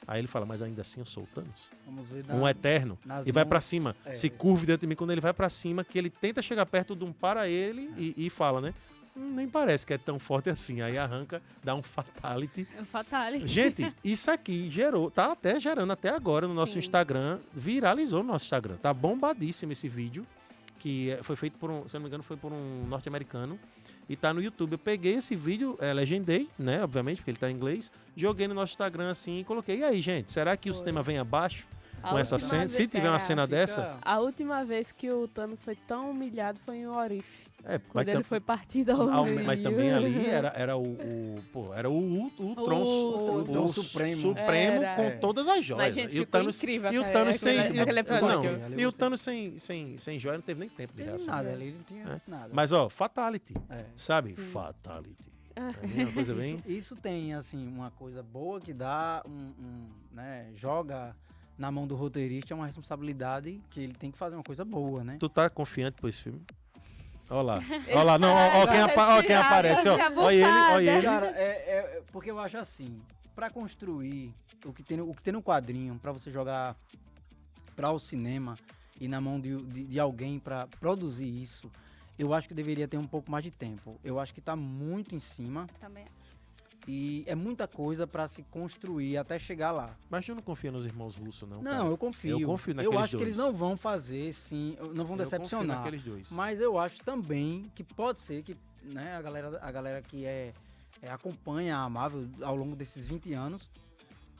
Aí ele fala, mas ainda assim eu sou o Thanos. Vamos ver Um eterno. E vai pra cima. Se curve dentro de mim. Quando ele vai pra cima, que ele tenta chegar perto do Doom para ele e fala, né? Nem parece que é tão forte assim. Aí arranca, dá um fatality. É um fatality. Gente, isso aqui gerou, tá até gerando até agora no nosso Instagram. Viralizou no nosso Instagram. Tá bombadíssimo esse vídeo. Que foi feito por se eu não me engano, foi por um norte-americano. E tá no YouTube. Eu peguei esse vídeo, legendei, né? Obviamente, porque ele tá em inglês. Joguei no nosso Instagram assim e coloquei. E aí, gente, será que o cinema vem abaixo com essa cena? Se tiver uma cena dessa. A última vez que o Thanos foi tão humilhado foi em Orif. Quando mas ele foi partido ao meio. Mas também ali era o Tron Supremo com todas as joias. Mas, gente, e o Thanos incrível, e o Thanos e o Thanos sem joia não teve nem tempo de reação. Nada, ele não tinha nada. Mas ó, fatality, sabe? Sim. Fatality. É uma coisa bem... Isso tem assim uma coisa boa que dá né, joga na mão do roteirista, é uma responsabilidade que ele tem que fazer uma coisa boa, né? Tu tá confiante por esse filme? Olha lá, não, ó quem aparece, ó. Olha ele. Cara, porque eu acho assim, pra construir o que tem no quadrinho, pra você jogar pra o cinema e na mão de alguém pra produzir isso, eu acho que deveria ter um pouco mais de tempo. Eu acho que tá muito em cima. Também. E é muita coisa pra se construir até chegar lá. Mas tu não confia nos irmãos russos, não? Não, cara? eu confio. Eu confio naqueles dois. Eu acho que eles não vão fazer, sim, não vão decepcionar. Eu confio naqueles dois. Mas eu acho também que pode ser que, né, a galera que acompanha a Marvel ao longo desses 20 anos,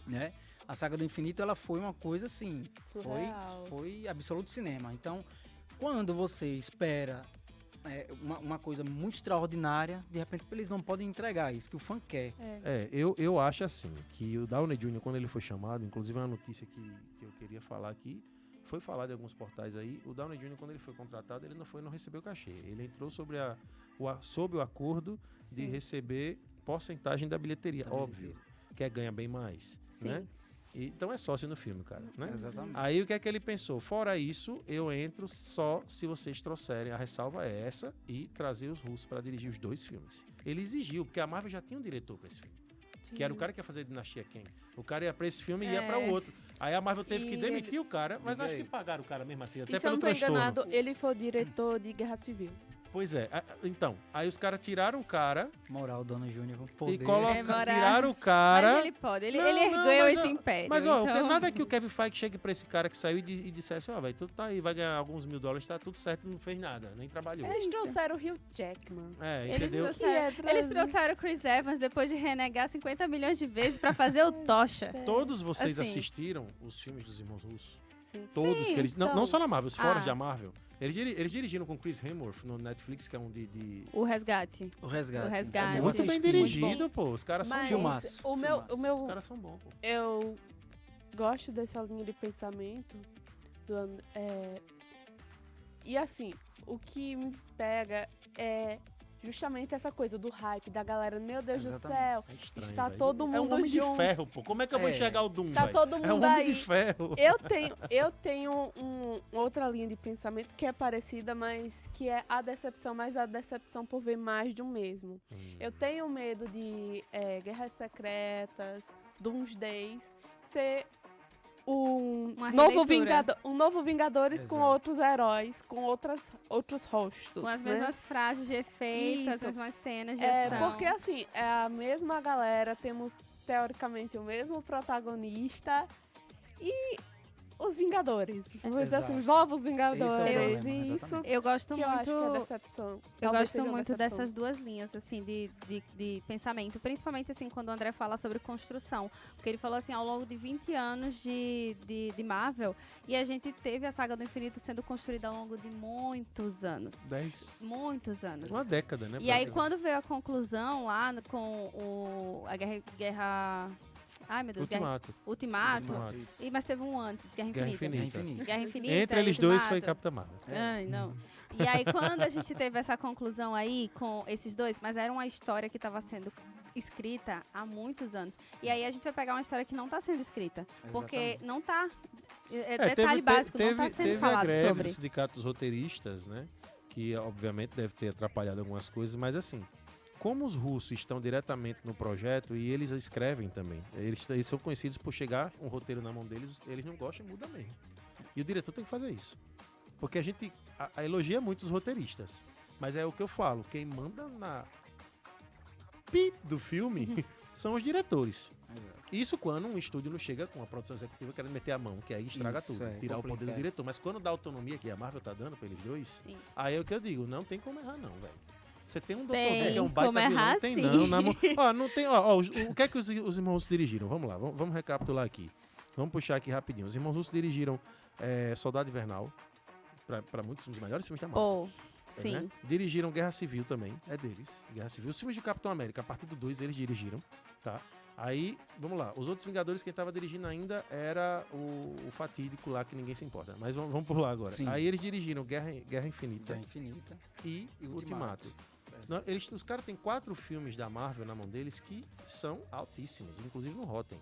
né? A Saga do Infinito, ela foi uma coisa assim, foi absoluto cinema. Então, quando você espera uma coisa muito extraordinária, de repente eles não podem entregar isso que o fã quer. Eu acho assim, que o Downey Jr., quando ele foi chamado, inclusive uma notícia que eu queria falar aqui, foi falado em alguns portais aí, o Downey Jr., quando ele foi contratado, ele não recebeu cachê. Ele entrou sob o acordo de receber porcentagem da bilheteria, óbvio, que ganha bem mais, né? Então é sócio no filme, cara, né? Exatamente. Aí o que é que ele pensou? Fora isso, eu entro só se vocês trouxerem, a ressalva é essa, e trazer os russos para dirigir os dois filmes. Ele exigiu, porque a Marvel já tinha um diretor para esse filme. Que era o cara que ia fazer Dinastia Kang. O cara ia pra esse filme e ia pra o outro. Aí a Marvel teve que demitir o cara, mas acho que pagaram o cara mesmo assim, até pelo transtorno. Enganado, ele foi o diretor de Guerra Civil. Pois é. Então, aí os caras tiraram o cara... Moral, Dono Júnior, com poder. E tiraram o cara... Mas ele pode, ele ganhou esse império. Mas, ó, então... nada que o Kevin Feige chegue pra esse cara que saiu e dissesse, ó, velho, tu tá aí, vai ganhar alguns $1000, tá tudo certo, não fez nada, nem trabalhou. Eles trouxeram o Hugh Jackman. Entendeu? Eles trouxeram o Chris Evans depois de renegar 50 milhões de vezes pra fazer o Tocha. Todos vocês assim. assistiram os filmes dos Irmãos Russos? Sim. Todos Sim, que eles... então... Não só na Marvel, os foras da Marvel. Eles dirigiram com Chris Hemsworth no Netflix, que é um de... O Resgate. O Resgate. É muito bem dirigido, pô. Os caras são filmaço. Os caras são bons, pô. Eu gosto dessa linha de pensamento. E assim, o que me pega é justamente essa coisa do hype, da galera, meu Deus do céu, está todo mundo junto. É um homem de ferro, pô. Como é que eu vou enxergar o Doom, Tá todo mundo é um homem de ferro. Eu tenho outra linha de pensamento que é parecida, mas que é a decepção, mas a decepção por ver mais de um mesmo. Eu tenho medo de Guerras Secretas, Doomsdays, ser um novo Vingadores Exato. com outros heróis, com outros rostos. Com as mesmas frases de efeito, as mesmas cenas de ação. Porque assim, é a mesma galera, temos teoricamente o mesmo protagonista e os Vingadores. Vamos dizer assim, os novos Vingadores. Eu gosto muito. Eu acho que é decepção. Eu gosto muito dessas duas linhas, assim, de pensamento. Principalmente, assim, quando o André fala sobre construção. Porque ele falou, assim, ao longo de 20 anos de Marvel, e a gente teve a Saga do Infinito sendo construída ao longo de muitos anos. 10. Muitos anos. Uma década, né? E aí, quando veio a conclusão lá com a guerra... Ai, meu Deus. Ultimato. Mas teve um antes, Guerra Infinita. Entre eles dois foi Capitã Marvel. Ai, não. E aí, quando a gente teve essa conclusão aí com esses dois, mas era uma história que estava sendo escrita há muitos anos. E aí a gente vai pegar uma história que não está sendo escrita. Porque não está. Detalhe básico, não está sendo falado sobre. Teve a greve sobre. do Sindicato dos Roteiristas, né? que obviamente deve ter atrapalhado algumas coisas, mas assim, como os russos estão diretamente no projeto e eles escrevem também, eles são conhecidos por chegar um roteiro na mão deles, eles não gostam e muda mesmo. E o diretor tem que fazer isso. Porque a gente elogia muito os roteiristas, mas é o que eu falo, quem manda na pi do filme são os diretores. Isso quando um estúdio não chega com a produção executiva querendo meter a mão, que aí estraga Isso, tudo, tirar o poder do diretor. Mas quando dá autonomia, que a Marvel tá dando pra eles dois, Sim. aí é o que eu digo, não tem como errar não, velho. Você tem um Dr. Tem Doom que é um baita como vilão, errar, não tem sim. não. Não tem, o que é que os irmãos russos dirigiram? Vamos lá, vamos recapitular aqui. Vamos puxar aqui rapidinho. Os irmãos russos dirigiram Soldado Invernal, pra muitos dos melhores filmes da Marvel. Sim. Né? Dirigiram Guerra Civil também, é deles. Guerra Civil. Os filmes de Capitão América, a partir do 2 eles dirigiram, tá? Aí, vamos lá. Os outros Vingadores, quem tava dirigindo ainda era o fatídico lá, que ninguém se importa. Mas vamos por lá agora. Sim. Aí eles dirigiram Guerra Infinita Guerra Infinita. e Ultimato. Exato. Os caras têm 4 filmes da Marvel na mão deles que são altíssimos, inclusive no Rotten,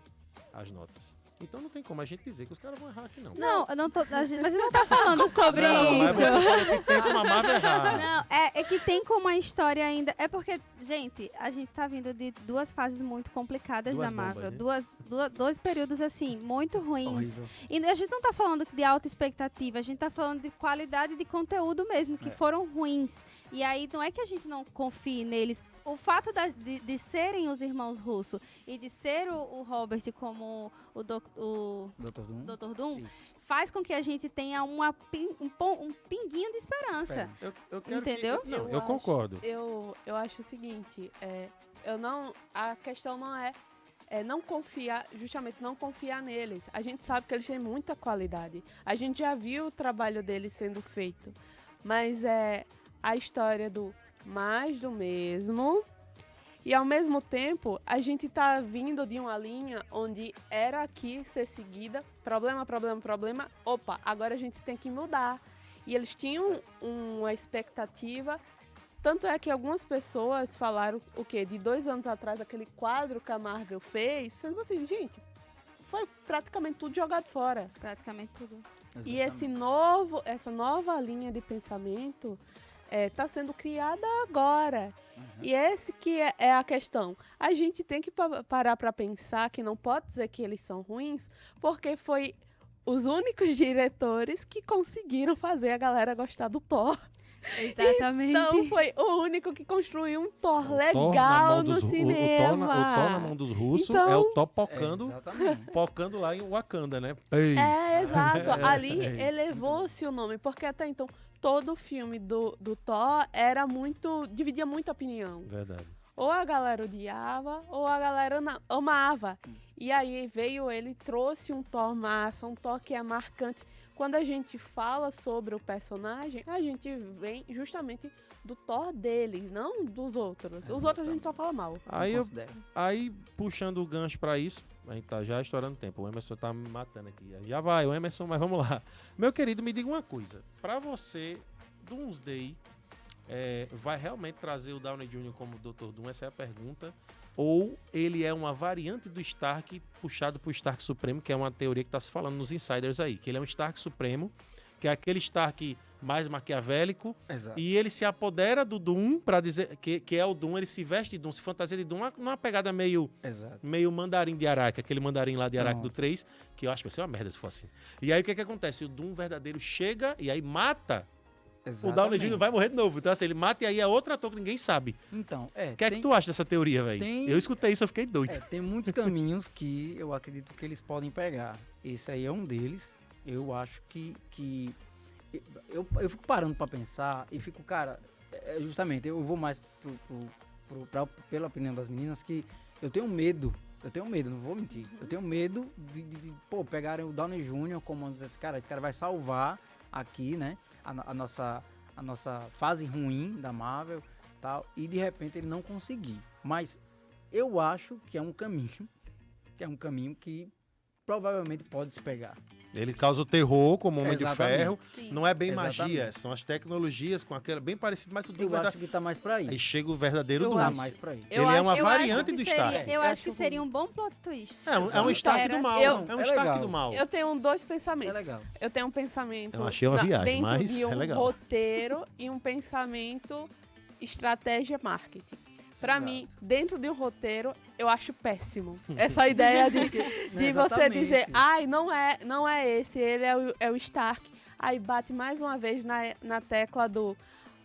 as notas. Então não tem como a gente dizer que os caras vão errar aqui, não. Não, eu não tô, mas a gente não tá falando sobre Não, mas isso. você falou que tem como a Marvel errar. Não, é que tem como a história ainda. É porque, gente, a gente tá vindo de 2 fases muito complicadas Duas da Marvel. bombas, né? Dois períodos, assim, muito ruins. Horrível. E a gente não tá falando de alta expectativa, a gente tá falando de qualidade de conteúdo mesmo, que foram ruins. E aí não é que a gente não confie neles. O fato de serem os irmãos Russo e de ser o Robert como o Dr. Doom. Dr. Doom Isso. faz com que a gente tenha um pinguinho de esperança. Eu quero Entendeu? Eu concordo. Eu acho o seguinte, a questão não é não confiar, justamente não confiar neles. A gente sabe que eles têm muita qualidade. A gente já viu o trabalho deles sendo feito. Mas é a história do mais do mesmo. E ao mesmo tempo, a gente tá vindo de uma linha onde era aqui ser seguida, problema. Opa, agora a gente tem que mudar. E eles tinham uma expectativa. Tanto é que algumas pessoas falaram o quê? De 2 anos atrás, aquele quadro que a Marvel fez assim, gente, foi praticamente tudo jogado fora. Praticamente tudo. E essa nova linha de pensamento está sendo criada agora. E esse que é a questão. A gente tem que parar para pensar que não pode dizer que eles são ruins, porque foi os únicos diretores que conseguiram fazer a galera gostar do Thor. Exatamente. Então foi o único que construiu um Thor legal no cinema. O Thor na mão dos russos Então, é o Thor pocando, Exatamente. pocando lá em Wakanda, né? Ei. Exato. Ali É isso. elevou-se o nome, porque até então todo filme do Thor dividia muita opinião. Verdade. Ou a galera odiava, ou a galera amava. E aí veio ele, trouxe um Thor massa, um Thor que é marcante. Quando a gente fala sobre o personagem, a gente vem justamente do Thor dele, não dos outros. Os outros a gente só fala mal. Aí, puxando o gancho pra isso, a gente tá já estourando tempo. O Emerson tá me matando aqui. Já vai, o Emerson, mas vamos lá. Meu querido, me diga uma coisa. Pra você, Doomsday vai realmente trazer o Downey Jr. como Dr. Doom? Essa é a pergunta. Ou ele é uma variante do Stark puxado pro Stark Supremo, que é uma teoria que tá se falando nos insiders aí. Que ele é um Stark Supremo, que é aquele Stark mais maquiavélico. Exato. E ele se apodera do Doom pra dizer que é o Doom, ele se veste de Doom, se fantasia de Doom, numa pegada meio mandarim de Araque, aquele mandarim lá de Araque do 3, que eu acho que vai ser uma merda se for assim. E aí o que acontece? O Doom verdadeiro chega e aí mata. O Downey Jr. vai morrer de novo. Então, assim, ele mata e aí é outro ator que ninguém sabe. Então, O que é que tu acha dessa teoria, velho? Eu escutei isso, eu fiquei doido. Tem muitos caminhos que eu acredito que eles podem pegar. Esse aí é um deles. Eu acho que eu fico parando pra pensar e fico, cara, justamente, eu vou mais pela opinião das meninas, que eu tenho medo, não vou mentir. Eu tenho medo de pegarem o Downey Jr. como esse cara vai salvar aqui, né, a nossa fase ruim da Marvel, tal, e de repente ele não conseguir. Mas eu acho que é um caminho que provavelmente pode se pegar. Ele causa o terror como Homem de Exatamente. Ferro. Sim. Não é bem Exatamente. magia, são as tecnologias com aquela bem parecido, mas o Doom Eu acho que tá mais pra aí. aí chega o verdadeiro Eu Doom. Tá acho. mais pra aí. Eu Ele é uma Eu variante acho que do seria- Stark. Eu Eu acho que acho seria um bom plot twist. É um Stark Era- do mal. eu- É um é Stark legal. do mal. Eu tenho dois É pensamentos. legal. Eu tenho um pensamento Eu achei uma viagem, dentro mas de um é legal. roteiro e um pensamento estratégia marketing. Pra Exato. mim, dentro de um roteiro, eu acho péssimo. Essa ideia de você Exatamente. dizer, ai, não é esse, ele é o Stark. Aí bate mais uma vez na tecla do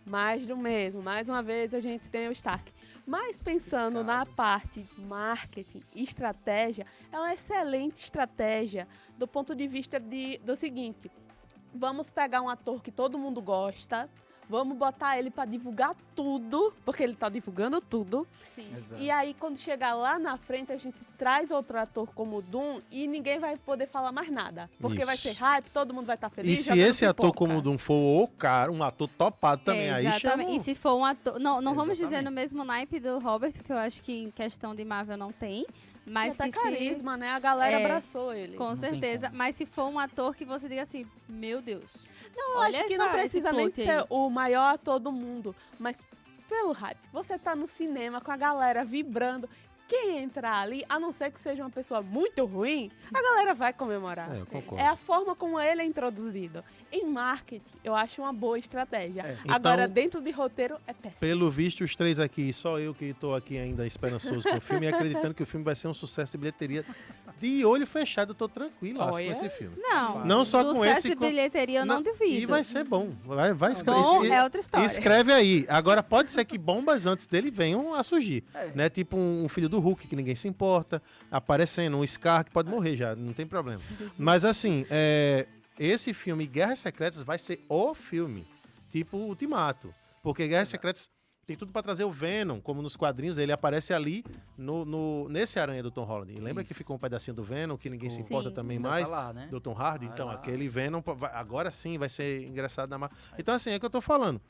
mais do mesmo. Mais uma vez a gente tem o Stark. Mas pensando na parte marketing e estratégia, é uma excelente estratégia do ponto de vista do seguinte: vamos pegar um ator que todo mundo gosta, vamos botar ele para divulgar tudo, porque ele tá divulgando tudo. Sim. Exato. E aí, quando chegar lá na frente, a gente traz outro ator como o Doom e ninguém vai poder falar mais nada. Porque vai Isso. ser hype, todo mundo vai estar E feliz. se jogando esse ator pipoca. como o Doom for o cara, um ator topado também, aí Exatamente. chama... E se for um ator. Não vamos dizer Exatamente. no mesmo naipe do Robert, que eu acho que em questão de Marvel não tem. Mas Até que se. carisma, né? A galera É, abraçou ele. Com Não tem certeza. como. Mas se for um ator que você diga assim, meu Deus. Não, eu olha acho que não essa- precisa esse nem plot ser aí. o maior ator do mundo, mas pelo hype. Você tá no cinema com a galera vibrando. Quem entrar ali, a não ser que seja uma pessoa muito ruim, a galera vai comemorar. É, eu concordo. É a forma como ele é introduzido. Em marketing, eu acho uma boa estratégia. É. Agora, Então, dentro de roteiro, é péssimo. Pelo visto, os três aqui, só eu que tô aqui ainda esperançoso com o filme e acreditando que o filme vai ser um sucesso de bilheteria. De olho fechado, eu tô tranquilo com Olha. esse filme. Não. Não só com sucesso esse, de com- bilheteria eu não duvido. E vai ser bom. Vai Bom escrever. é outra história. Escreve aí. Agora, pode ser que bombas antes dele venham a surgir. É. Né? Tipo um filho do Hulk, que ninguém se importa, aparecendo, um Scar, que pode morrer já, não tem problema. Mas assim, esse filme Guerras Secretas vai ser o filme, tipo Ultimato. Porque Guerras Secretas tem tudo pra trazer o Venom, como nos quadrinhos, ele aparece ali nesse Aranha do Tom Holland. E lembra que Isso. ficou um pedacinho do Venom, que ninguém se Sim. importa também Ainda mais? tá lá, né? Do Tom Hardy, Vai então, lá. aquele Venom, agora sim vai ser engraçado na Marvel. Então, assim, é o que eu tô falando.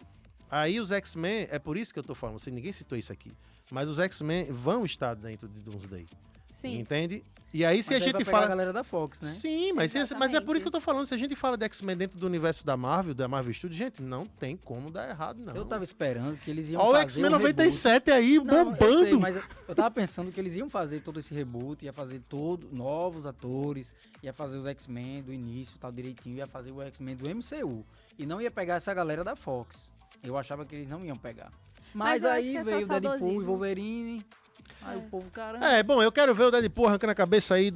Aí os X-Men, é por isso que eu tô falando, ninguém citou isso aqui, mas os X-Men vão estar dentro de Doomsday, Sim. entende? E aí se Mas a aí vai gente pegar a fala... galera da Fox, né? Sim, mas é por Exatamente. isso que eu tô falando, se a gente fala de X-Men dentro do universo da Marvel Studios, gente, não tem como dar errado, não. Eu tava esperando que eles iam Olha o fazer X-Men um reboot. 97 aí, Não, bombando. Eu sei, mas eu tava pensando que eles iam fazer todo esse reboot, ia fazer novos atores, ia fazer os X-Men do início, tal, direitinho, ia fazer o X-Men do MCU. E não ia pegar essa galera da Fox. Eu achava que eles não iam pegar. Mas eu acho aí que é só veio o Deadpool e saudosismo. Wolverine. Aí o povo, caramba. É, bom, eu quero ver o Deadpool arrancando a cabeça aí ele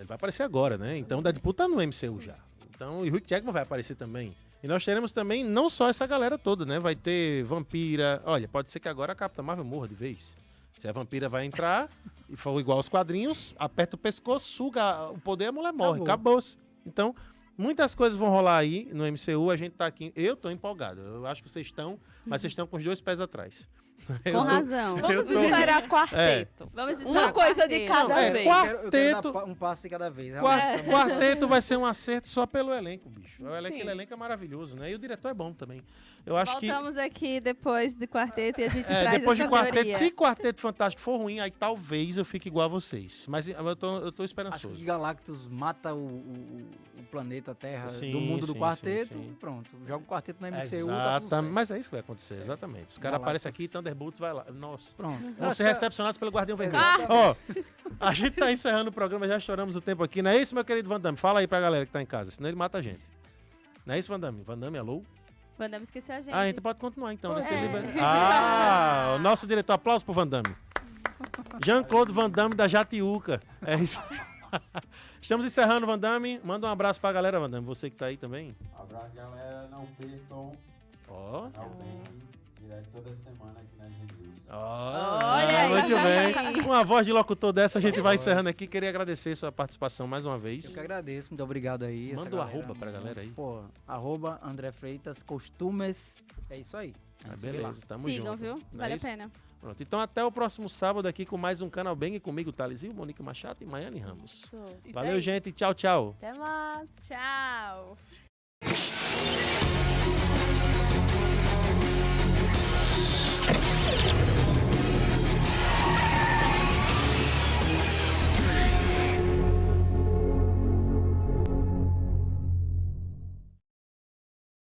vai aparecer agora, né? Então o Deadpool tá no MCU já. Então e o Hugh Jackman vai aparecer também. E nós teremos também não só essa galera toda, né? Vai ter Vampira. Olha, pode ser que agora a Capitã Marvel morra de vez. Se a Vampira vai entrar e for igual aos quadrinhos, aperta o pescoço, suga o poder, a mulher morre. Acabou-se. Então, muitas coisas vão rolar aí no MCU. A gente tá aqui. Eu tô empolgado. Eu acho que vocês estão, mas vocês estão com os dois pés atrás. Com razão. Vamos tô- esperar quarteto. Vamos Uma esperar coisa de quarteto. cada Não, é, vez. Eu quero quarteto- dar um passo de cada vez. Quarteto vai ser um acerto só pelo elenco, bicho. Sim. Aquele elenco é maravilhoso, né? E o diretor é bom também. Eu acho que Voltamos aqui depois do quarteto e a gente traz depois de essa quarteto, teoria. se Quarteto Fantástico for ruim, aí talvez eu fique igual a vocês. Mas eu tô Acho esperançoso. que Galactus mata o planeta Terra Sim, do mundo do sim, quarteto sim, sim. e pronto. Joga o quarteto no MCU, tá tudo Exatamente. certo. Mas é isso que vai acontecer, exatamente. Os caras Galactus. aparecem aqui, Thunderbolts vai lá. Nossa. Pronto. Vão ser recepcionados pelo Guardião Vermelho. Exatamente. Ó, a gente tá encerrando o programa, já choramos o tempo aqui. Não é isso, meu querido Van Damme? Fala aí pra galera que tá em casa, senão ele mata a gente. Não é isso, Van Damme? Van Damme, alô? Vandame esqueceu a gente. Ah, a gente pode continuar então, né? Você É. livra- Ah, o nosso diretor, aplausos pro Van Damme. Jean-Claude Van Damme da Jatiuca. É isso. Estamos encerrando, Van Damme. Manda um abraço pra galera, Van Damme. Você que tá aí também. Abraço, galera. Não percam. Ó. Não bem, direto toda semana aqui nas reviews. Olha aí. Muito bem. Com a voz de locutor dessa, a gente vai encerrando aqui. Queria agradecer sua participação mais uma Eu vez. que agradeço, muito obrigado aí. essa Manda o galera. arroba pra galera aí. Pô, arroba André Freitas Costumes. É isso aí. A Ah, gente se vê lá. beleza, tamo Sigam, junto. viu? Não é Vale a isso? pena. Pronto, então até o próximo sábado aqui com mais um Canal Bem e comigo, Thalesil, Monique Machado e Maiane Ramos. Isso Valeu, aí. gente. Tchau, tchau. Até mais. Tchau.